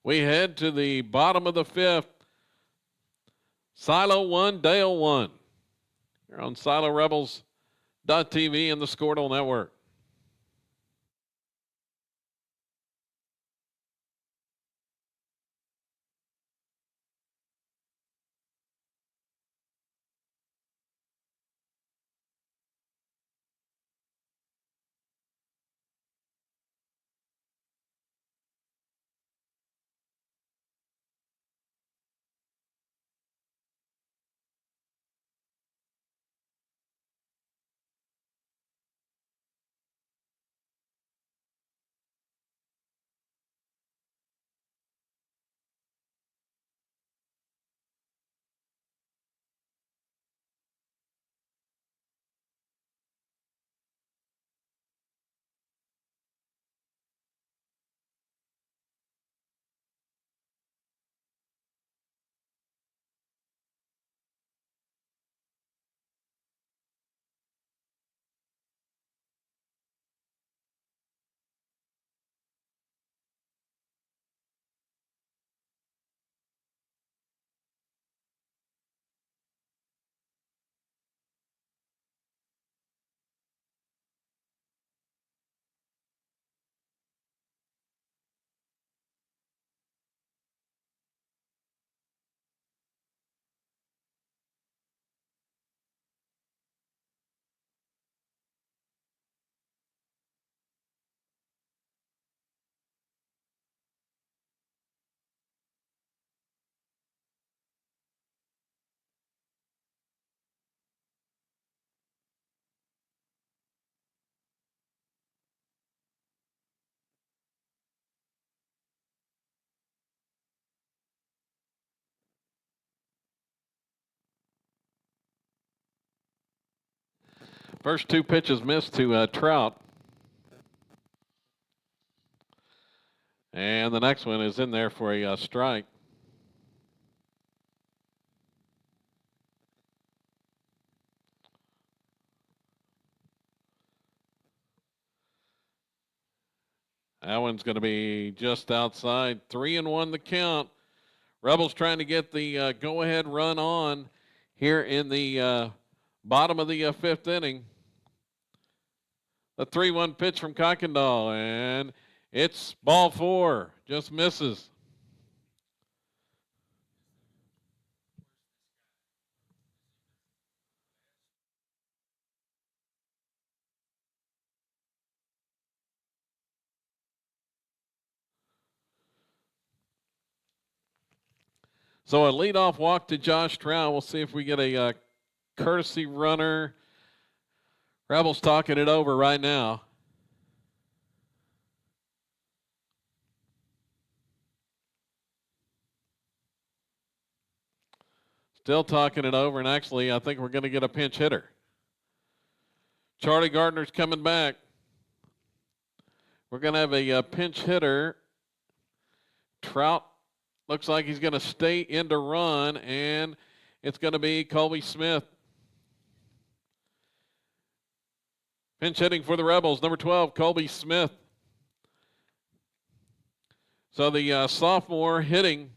We head to the bottom of the fifth. Silo 1, Dale 1. You're on SiloRebels.tv and the Scoredle Network. First two pitches missed to Trout. And the next one is in there for a strike. That one's going to be just outside. 3-1 the count. Rebels trying to get the go-ahead run on here in the bottom of the fifth inning. The 3-1 pitch from Kuykendall, and it's ball four. Just misses. So a leadoff walk to Josh Trout. We'll see if we get a courtesy runner. Rebels talking it over right now. Still talking it over, and actually I think we're going to get a pinch hitter. Charlie Gardner's coming back. We're going to have a pinch hitter. Trout looks like he's going to stay in to run, and it's going to be Colby Smith. Pinch hitting for the Rebels, number 12, Colby Smith. So the sophomore hitting.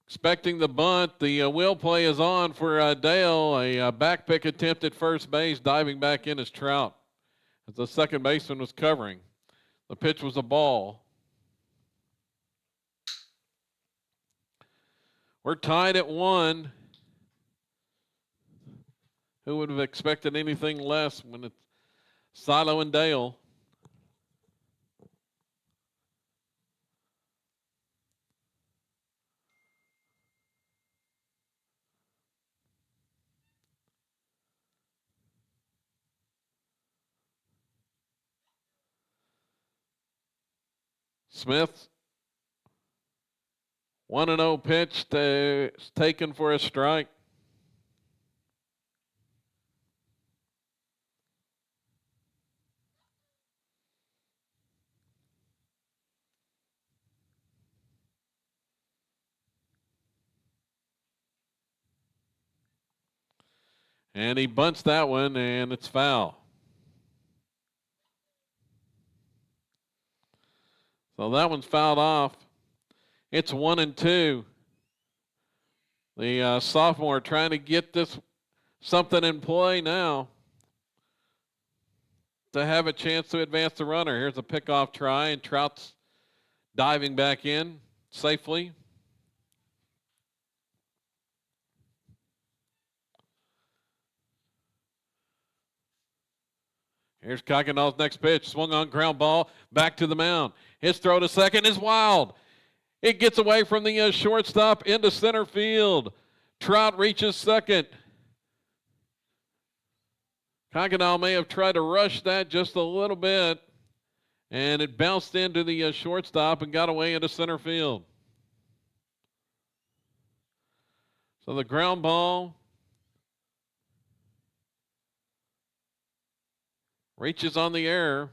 Expecting the bunt. The wheel play is on for Dale. A back pick attempt at first base. Diving back in is Trout, as the second baseman was covering. The pitch was a ball. We're tied at 1. Who would have expected anything less when it's Silo and Dale? Smith, 1-0 pitch taken for a strike. And he bunts that one, and it's foul. So that one's fouled off. It's 1-2. The sophomore trying to get this something in play now to have a chance to advance the runner. Here's a pickoff try, and Trout's diving back in safely. Here's Kuykendall's next pitch. Swung on ground ball, back to the mound. His throw to second is wild. It gets away from the shortstop into center field. Trout reaches second. Kuykendall may have tried to rush that just a little bit, and it bounced into the shortstop and got away into center field. So the ground ball reaches on the air.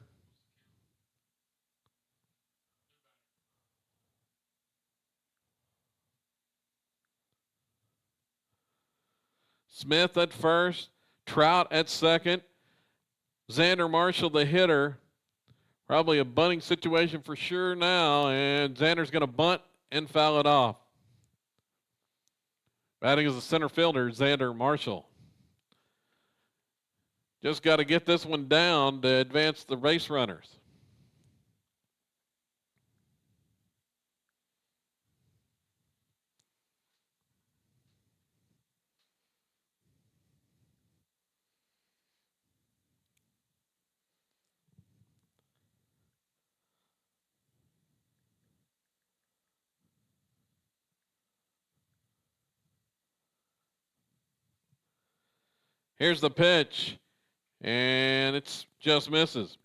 Smith at first, Trout at second. Xander Marshall, the hitter. Probably a bunting situation for sure now, and Xander's going to bunt and foul it off. Batting as a center fielder, Xander Marshall. Just got to get this one down to advance the base runners. Here's the pitch, and it's just misses.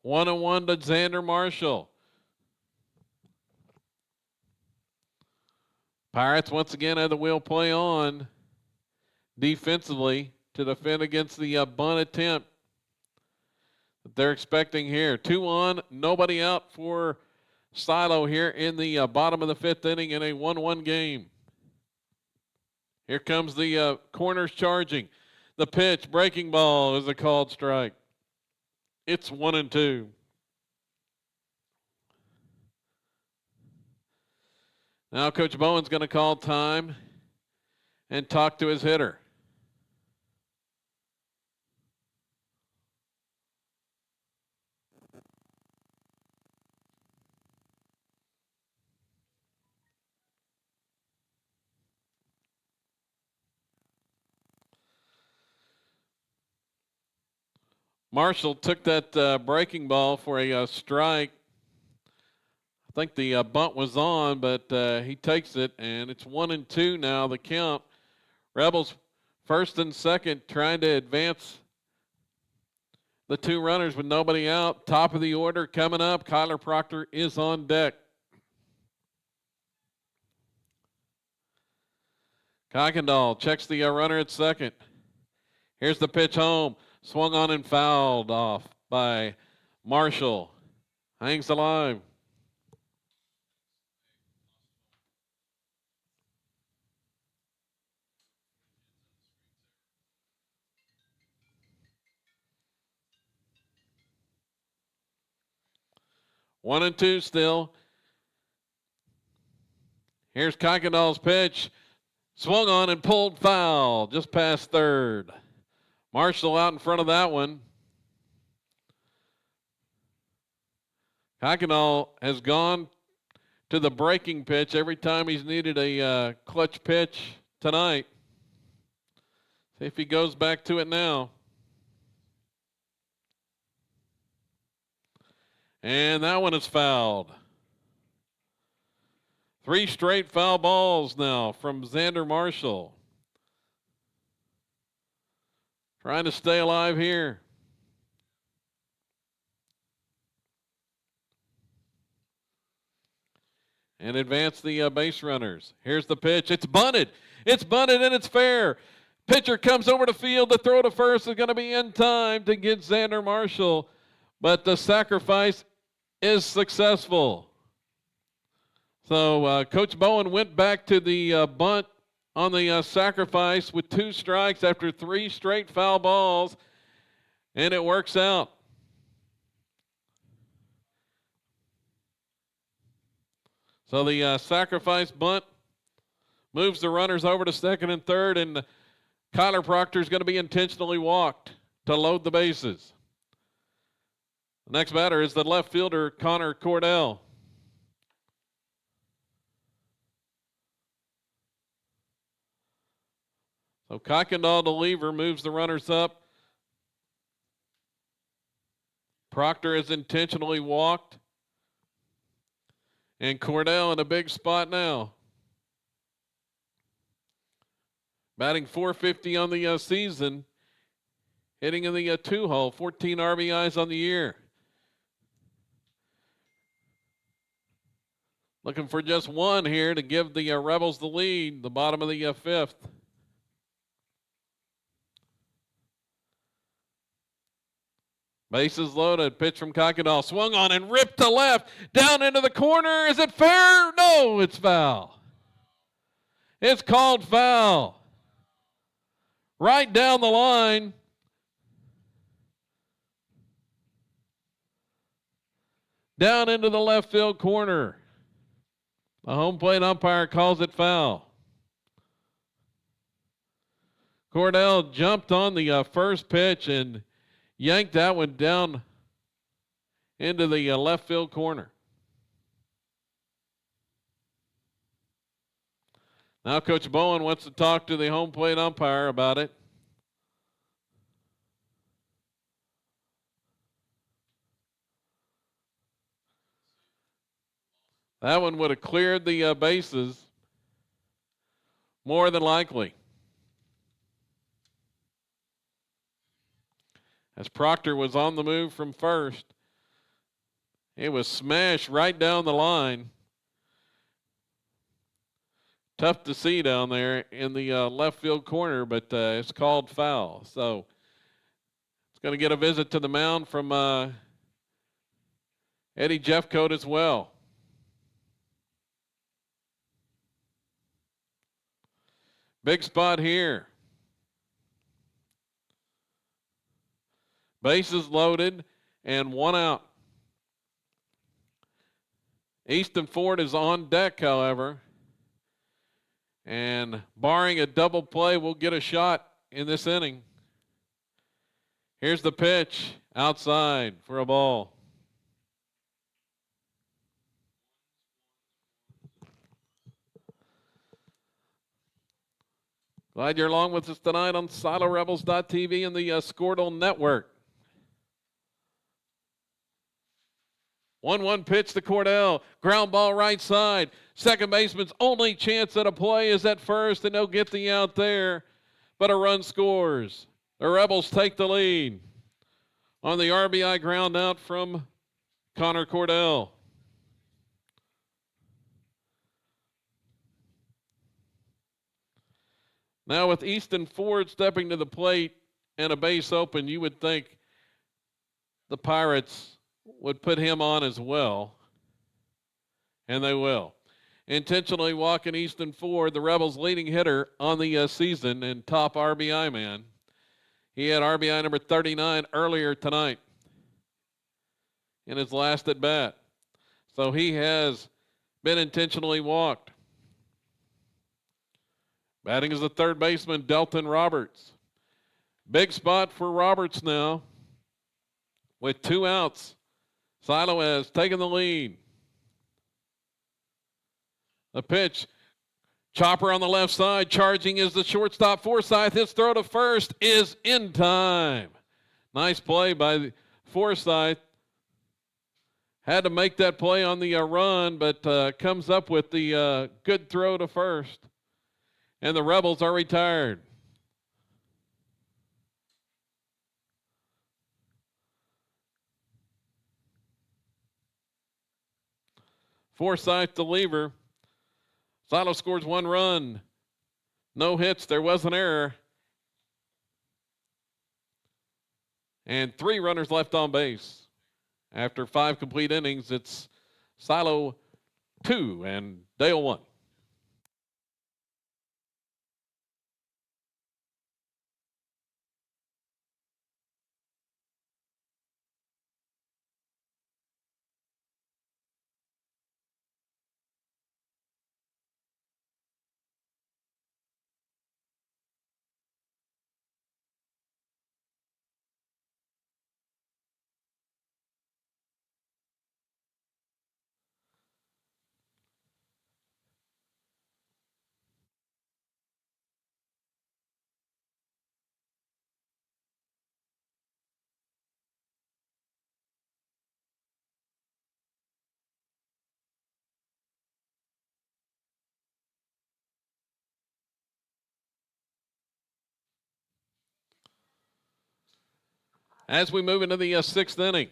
One and one to Xander Marshall. Pirates once again had the wheel play on defensively to defend against the bunt attempt that they're expecting here. 2-on, nobody out for Silo here in the bottom of the fifth inning in a 1-1 game. Here comes the corners charging. The pitch, breaking ball, is a called strike. It's 1-2. Now Coach Bowen's going to call time and talk to his hitter. Marshall took that breaking ball for a strike. I think the bunt was on, but he takes it, and it's 1-2 now, the count. Rebels first and second trying to advance the two runners with nobody out. Top of the order coming up. Kyler Proctor is on deck. Kuykendall checks the runner at second. Here's the pitch home. Swung on and fouled off by Marshall. Hangs alive. 1-2 still. Here's Kuykendall's pitch. Swung on and pulled foul just past third. Marshall out in front of that one. Kuykendall has gone to the breaking pitch every time he's needed a clutch pitch tonight. See if he goes back to it now. And that one is fouled. 3 straight foul balls now from Xander Marshall. Trying to stay alive here. And advance the base runners. Here's the pitch. It's bunted. It's bunted and it's fair. Pitcher comes over to field. The throw to first is going to be in time to get Xander Marshall. But the sacrifice is successful. So Coach Bowen went back to the bunt on the sacrifice with 2 strikes after 3 straight foul balls. And it works out. So the sacrifice bunt moves the runners over to second and third, and Kyler Proctor is going to be intentionally walked to load the bases. The next batter is the left fielder, Connor Cordell. So Kuykendall to Lever moves the runners up. Proctor is intentionally walked. And Cordell in a big spot now. Batting .450 on the season. Hitting in the 2-hole. 14 RBIs on the year. Looking for just 1 here to give the Rebels the lead. The bottom of the 5th. Bases loaded. Pitch from Kuykendall. Swung on and ripped to left. Down into the corner. Is it fair? No, it's foul. It's called foul. Right down the line. Down into the left field corner. The home plate umpire calls it foul. Cordell jumped on the first pitch and yanked that one down into the left field corner. Now Coach Bowen wants to talk to the home plate umpire about it. That one would have cleared the bases more than likely. As Proctor was on the move from first, it was smashed right down the line. Tough to see down there in the left field corner, but it's called foul. So it's going to get a visit to the mound from Eddie Jeffcoat as well. Big spot here. Bases loaded and 1 out. Easton Ford is on deck, however. And barring a double play, we'll get a shot in this inning. Here's the pitch outside for a ball. Glad you're along with us tonight on SiloRebels.tv and the Squirtle Network. 1-1 pitch to Cordell. Ground ball right side. Second baseman's only chance at a play is at first, and they'll get the out there. But a run scores. The Rebels take the lead on the RBI ground out from Connor Cordell. Now with Easton Ford stepping to the plate and a base open, you would think the Pirates would put him on as well, and they will. Intentionally walking Easton Ford, the Rebels' leading hitter on the season and top RBI man. He had RBI number 39 earlier tonight in his last at bat. So he has been intentionally walked. Batting is the third baseman, Delton Roberts. Big spot for Roberts now. With 2 outs, Silo has taken the lead. The pitch, chopper on the left side, charging is the shortstop Forsythe. His throw to first is in time. Nice play by Forsythe. Had to make that play on the run, but comes up with the good throw to first. And the Rebels are retired. Forsythe to Lever. Silo scores 1 run. No hits. There was an error. And 3 runners left on base. After 5 complete innings, it's Silo 2 and Dale 1. As we move into the 6th inning,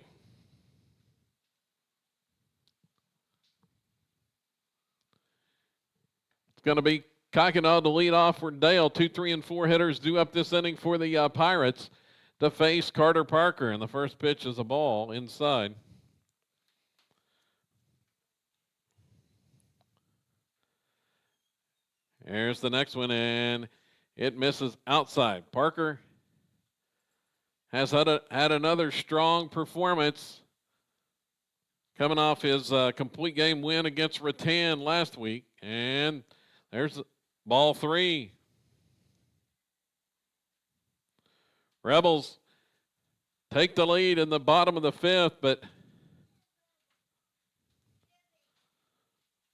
it's going to be Kokkinal to lead off for Dale. 2, 3, and 4 hitters due up this inning for the Pirates to face Carter Parker. And the first pitch is a ball inside. There's the next one, and it misses outside. Parker has had another strong performance coming off his complete game win against Rattan last week. And there's ball 3. Rebels take the lead in the bottom of the 5th, but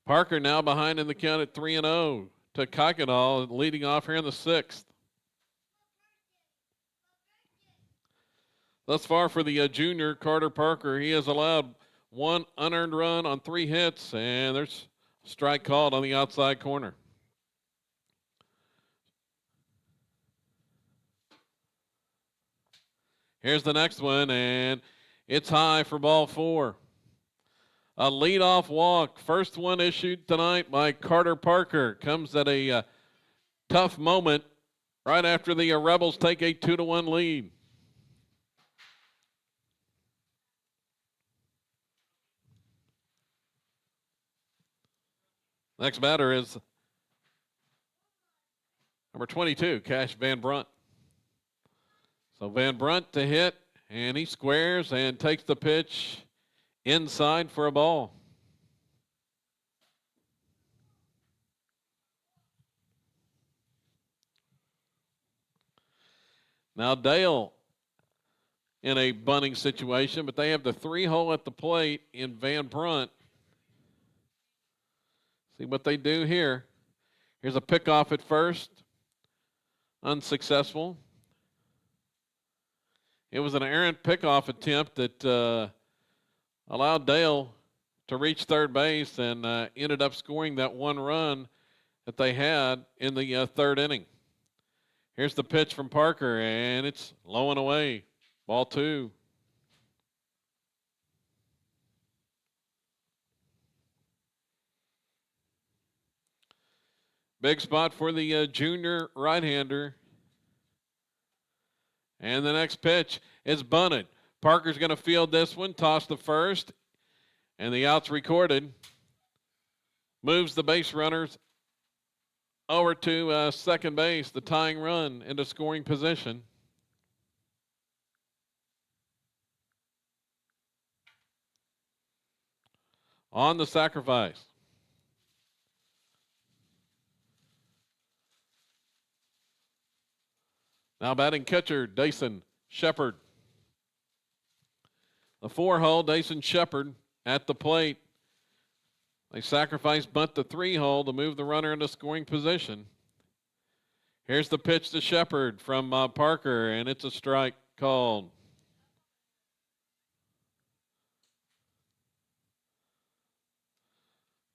Parker now behind in the count at 3-0 to Kokkinal, leading off here in the 6th. Thus far for the junior, Carter Parker, he has allowed 1 unearned run on 3 hits, and there's a strike called on the outside corner. Here's the next one, and it's high for ball 4. A leadoff walk, first one issued tonight by Carter Parker, comes at a tough moment right after the Rebels take a 2-1 lead. Next batter is number 22, Cash Van Brunt. So Van Brunt to hit, and he squares and takes the pitch inside for a ball. Now Dale in a bunting situation, but they have the 3-hole at the plate in Van Brunt. See what they do here. Here's a pickoff at first. Unsuccessful. It was an errant pickoff attempt that allowed Dale to reach third base and ended up scoring that 1 run that they had in the 3rd inning. Here's the pitch from Parker, and it's low and away. Ball 2. Big spot for the junior right-hander. And the next pitch is bunted. Parker's going to field this one, toss to first, and the out's recorded. Moves the base runners over to second base, the tying run into scoring position. on the sacrifice. Now batting catcher, Dason Shepard. The 4-hole, Dason Shepard at the plate. They sacrifice bunt the 3-hole to move the runner into scoring position. Here's the pitch to Shepard from Parker, and it's a strike called.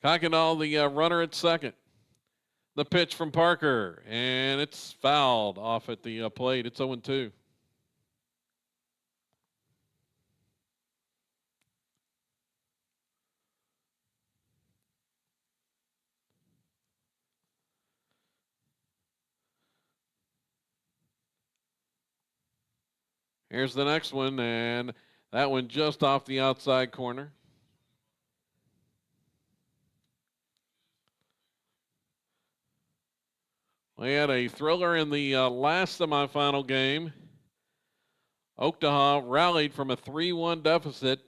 Kuykendall, the runner at second. The pitch from Parker, and it's fouled off at the plate. It's 0-2. Here's the next one, and that one just off the outside corner. We had a thriller in the last semifinal game. Oaktaha rallied from a 3-1 deficit,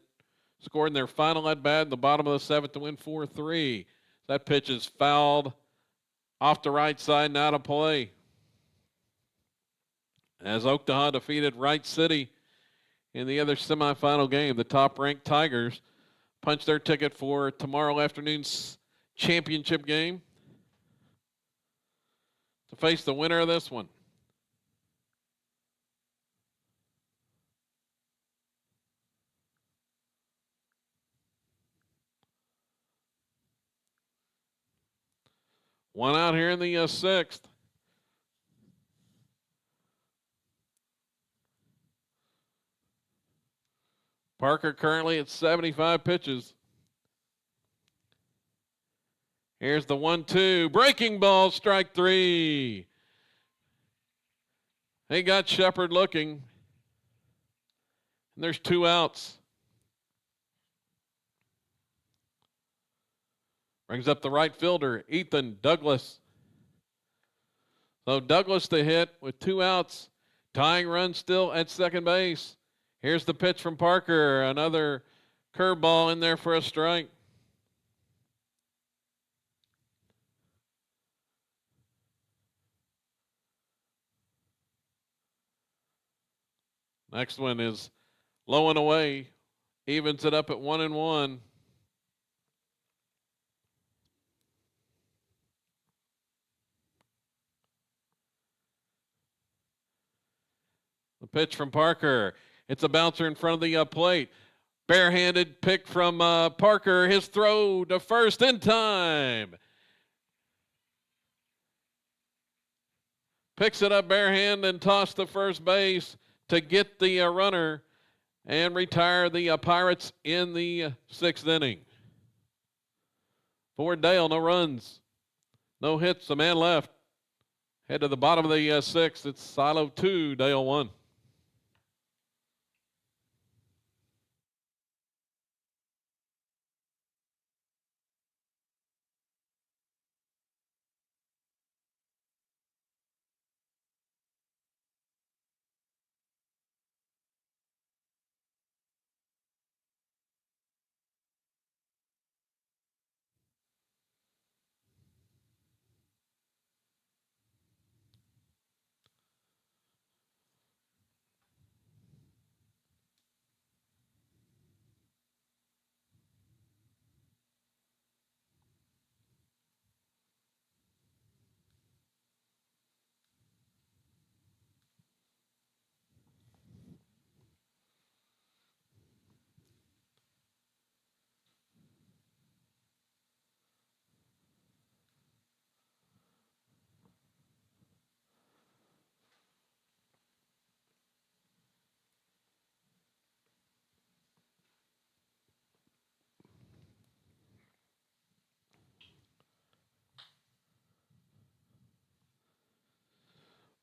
scored in their final at-bat in the bottom of the 7th to win 4-3. That pitch is fouled off the right side and out of play. As Oaktaha defeated Wright City in the other semifinal game, the top-ranked Tigers punched their ticket for tomorrow afternoon's championship game to face the winner of this one. One out here in the 6th. Parker currently at 75 pitches. Here's the 1-2. Breaking ball, strike 3. They got Shepard looking. And there's 2 outs. Brings up the right fielder, Ethan Douglas. So Douglas to hit with 2 outs. Tying run still at second base. Here's the pitch from Parker. Another curveball in there for a strike. Next one is low and away. Evens it up at 1-1. The pitch from Parker. It's a bouncer in front of the plate. Barehanded pick from Parker. His throw to first in time. Picks it up barehand and tossed to first base to get the runner and retire the Pirates in the 6th inning. For Dale, no runs, no hits, a man left. Head to the bottom of the 6th. It's Silo 2, Dale 1.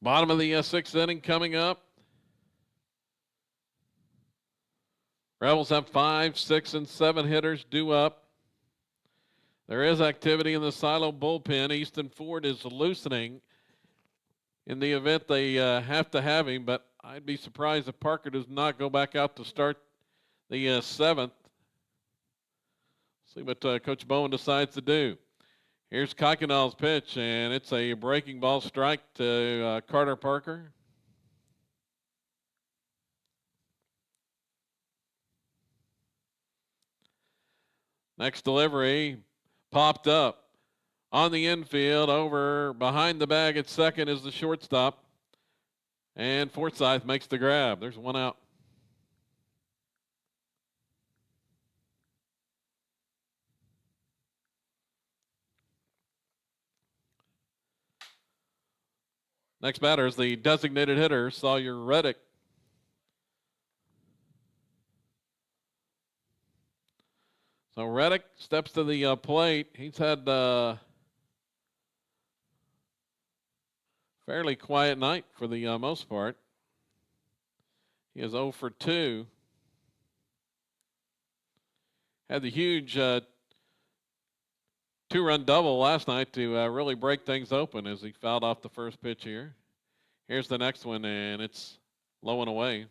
Bottom of the 6th inning coming up. Rebels have 5, 6, and 7 hitters due up. There is activity in the Silo bullpen. Easton Ford is loosening in the event they have to have him, but I'd be surprised if Parker does not go back out to start the 7th. See what Coach Bowen decides to do. Here's Kuykendall's pitch, and it's a breaking ball strike to Carter Parker. Next delivery popped up on the infield. Over behind the bag at second is the shortstop. And Forsythe makes the grab. There's one out. Next batter is the designated hitter, Sawyer Reddick. So Reddick steps to the plate. He's had fairly quiet night for the most part. He is 0 for 2. Had the huge 2-run double last night to really break things open as he fouled off the first pitch here. Here's the next one, and it's low and away.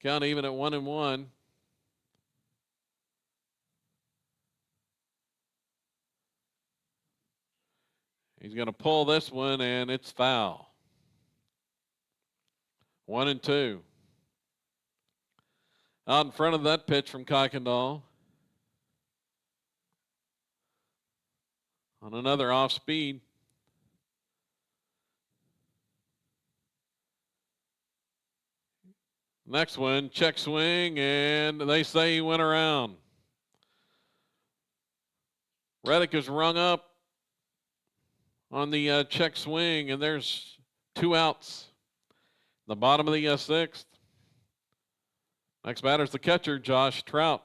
Count even at 1-1. He's going to pull this one, and it's foul. 1-2. Out in front of that pitch from Kuykendall. On another off speed. Next one, check swing, and they say he went around. Reddick is rung up on the check swing, and there's 2 outs. The bottom of the 6th. Next batter's the catcher, Josh Trout.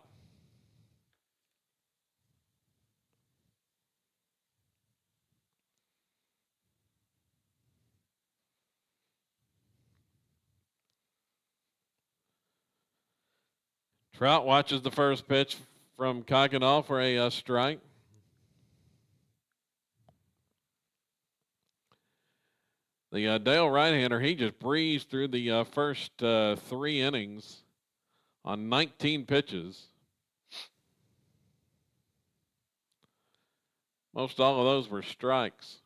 Trout watches the first pitch from Kuykendall for a strike. The Dale right-hander, he just breezed through the first 3 innings on 19 pitches. Most all of those were strikes,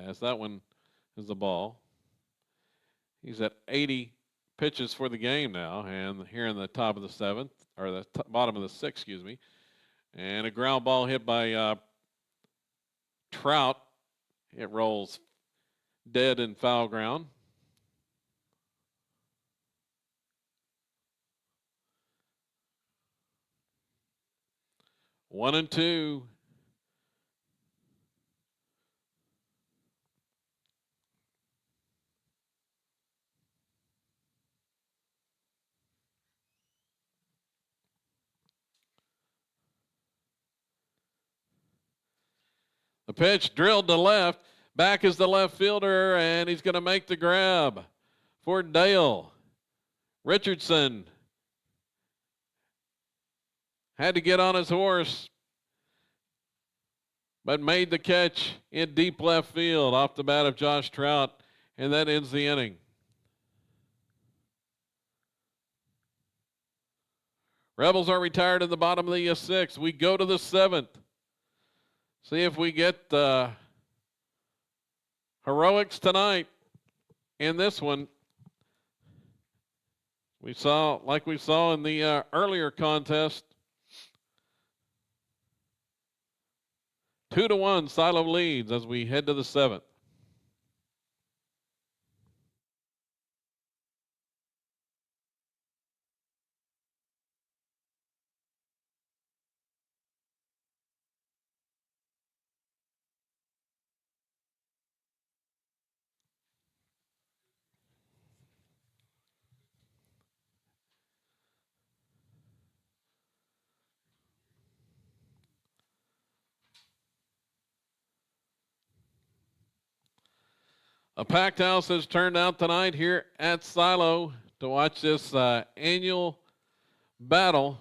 as that one is the ball. He's at 80 pitches for the game now, and here in the top of the 7th, or the bottom of the 6th, excuse me. And a ground ball hit by Trout. It rolls dead in foul ground. One and two. The pitch drilled to left. Back is the left fielder, and he's going to make the grab for Dale. Richardson had to get on his horse, but made the catch in deep left field off the bat of Josh Trout, and that ends the inning. Rebels are retired in the bottom of the 6th. We go to the 7th. See if we get heroics tonight in this one. We saw, like we saw in the earlier contest, 2-1 Silo leads as we head to the 7th. A packed house has turned out tonight here at Silo to watch this annual battle.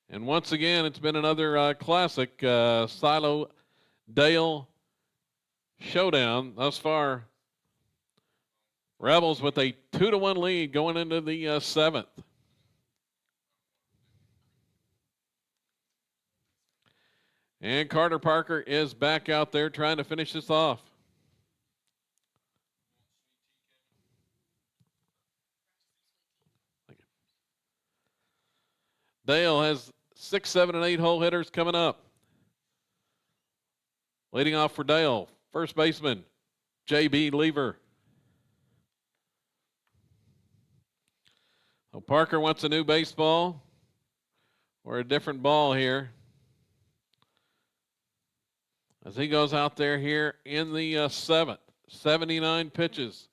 And once again, it's been another classic Silo-Dale showdown. Thus far, Rebels with a 2-1 lead going into the seventh. And Carter Parker is back out there trying to finish this off. Dale has 6, 7, and 8 hole hitters coming up. Leading off for Dale, first baseman, J.B. Lever. Well, Parker wants a new baseball or a different ball here as he goes out there here in the seventh. 79 pitches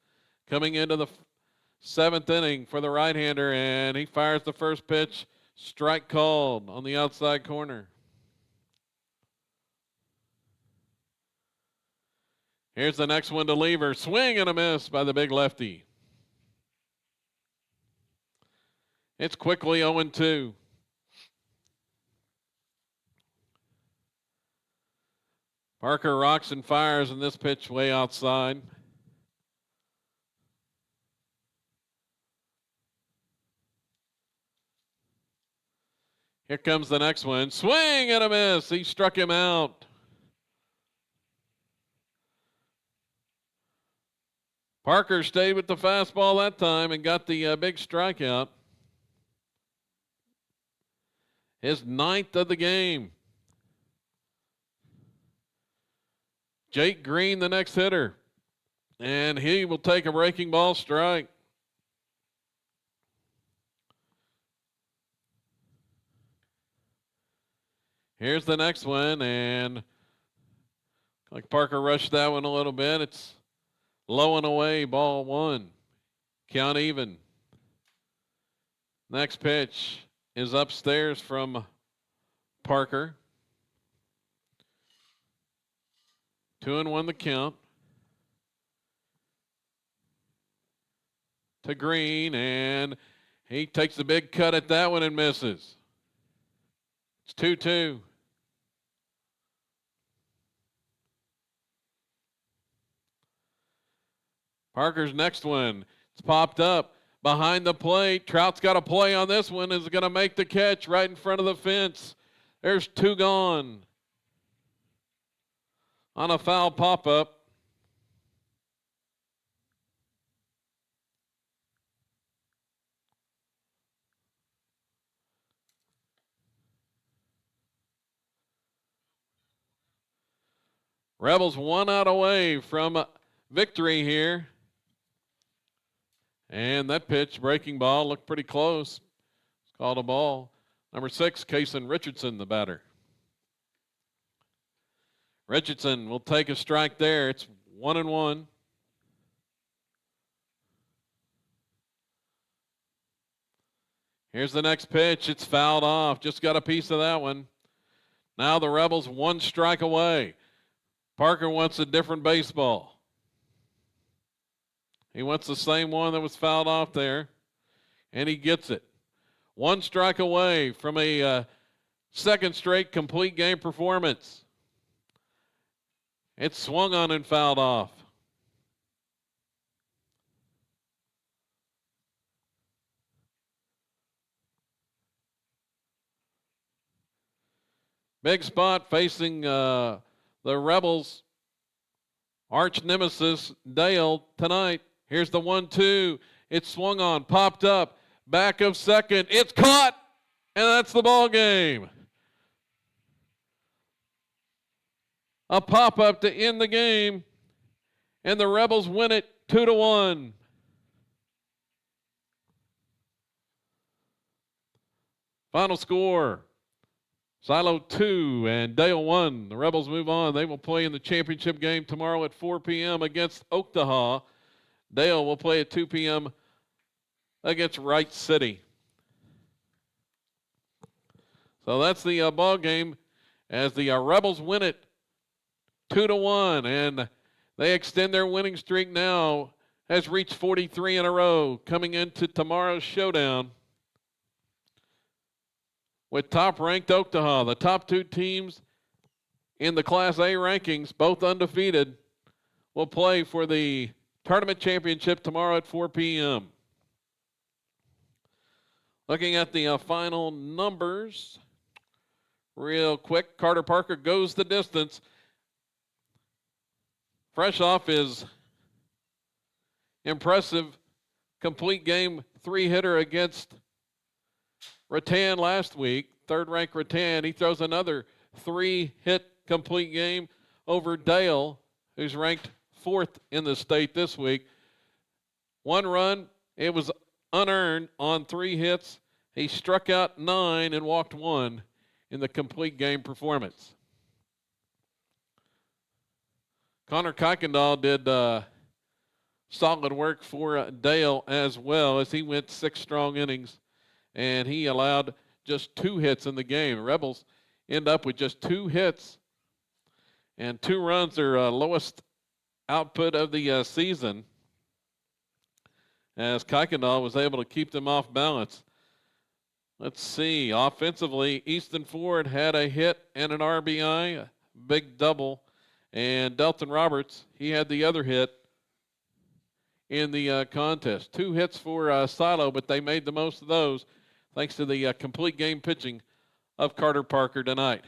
coming into the seventh inning for the right-hander, and he fires the first pitch. Strike called on the outside corner. Here's the next one to Lever. Swing and a miss by the big lefty. It's quickly 0-2. Parker rocks and fires in this pitch way outside. Here comes the next one. Swing and a miss. He struck him out. Parker stayed with the fastball that time and got the big strikeout. His 9th of the game. Jake Green, the next hitter. And he will take a breaking ball strike. Here's the next one, and like Parker rushed that one a little bit. It's low and away, ball 1. Count even. Next pitch is upstairs from Parker. 2-1 the count. To Green, and he takes a big cut at that one and misses. It's 2-2. Parker's next one. It's popped up behind the plate. Trout's got a play on this one. Is going to make the catch right in front of the fence. There's 2 gone on a foul pop-up. Rebels 1 out away from victory here. And that pitch, breaking ball, looked pretty close. It's called a ball. Number 6, Kason Richardson, the batter. Richardson will take a strike there. It's 1-1. Here's the next pitch. It's fouled off. Just got a piece of that one. Now the Rebels 1 strike away. Parker wants a different baseball. He wants the same one that was fouled off there, and he gets it. 1 strike away from a second straight complete game performance. It's swung on and fouled off. Big spot facing the Rebels' arch nemesis, Dale, tonight. Here's the 1-2. It's swung on, popped up, back of second. It's caught, and that's the ball game. A pop-up to end the game, and the Rebels win it 2-1. Final score, Silo 2 and Dale 1. The Rebels move on. They will play in the championship game tomorrow at 4 p.m. against Oktaha. Dale will play at 2 p.m. against Wright City. So that's the ball game as the Rebels win it 2-1, and they extend their winning streak now, has reached 43 in a row, coming into tomorrow's showdown with top-ranked Oktaha. The top 2 teams in the Class A rankings, both undefeated, will play for the tournament championship tomorrow at 4 p.m. Looking at the final numbers real quick. Carter Parker goes the distance. Fresh off his impressive complete game 3-hitter against Rattan last week, third-ranked Rattan. He throws another 3-hit complete game over Dale, who's ranked 4th in the state this week. 1 run, it was unearned on 3 hits. He struck out 9 and walked 1 in the complete game performance. Connor Kuykendall did solid work for Dale as well, as he went 6 strong innings, and he allowed just 2 hits in the game. Rebels end up with just 2 hits and 2 runs, their lowest output of the season, as Kuykendall was able to keep them off balance. Let's see, offensively, Easton Ford had a hit and an RBI, a big double, and Delton Roberts, he had the other hit in the contest. 2 hits for Silo, but they made the most of those thanks to the complete game pitching of Carter Parker tonight.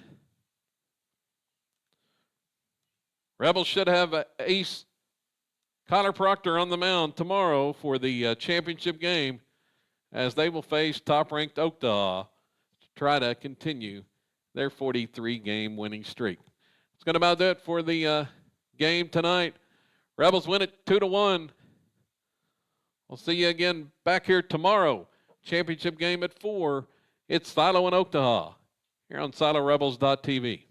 Rebels should have ace Connor Proctor on the mound tomorrow for the championship game, as they will face top-ranked Okta to try to continue their 43-game winning streak. It's going to about do it for the game tonight. Rebels win it 2-1. We'll see you again back here tomorrow. Championship game at 4. It's Silo and Okta here on SiloRebels.tv.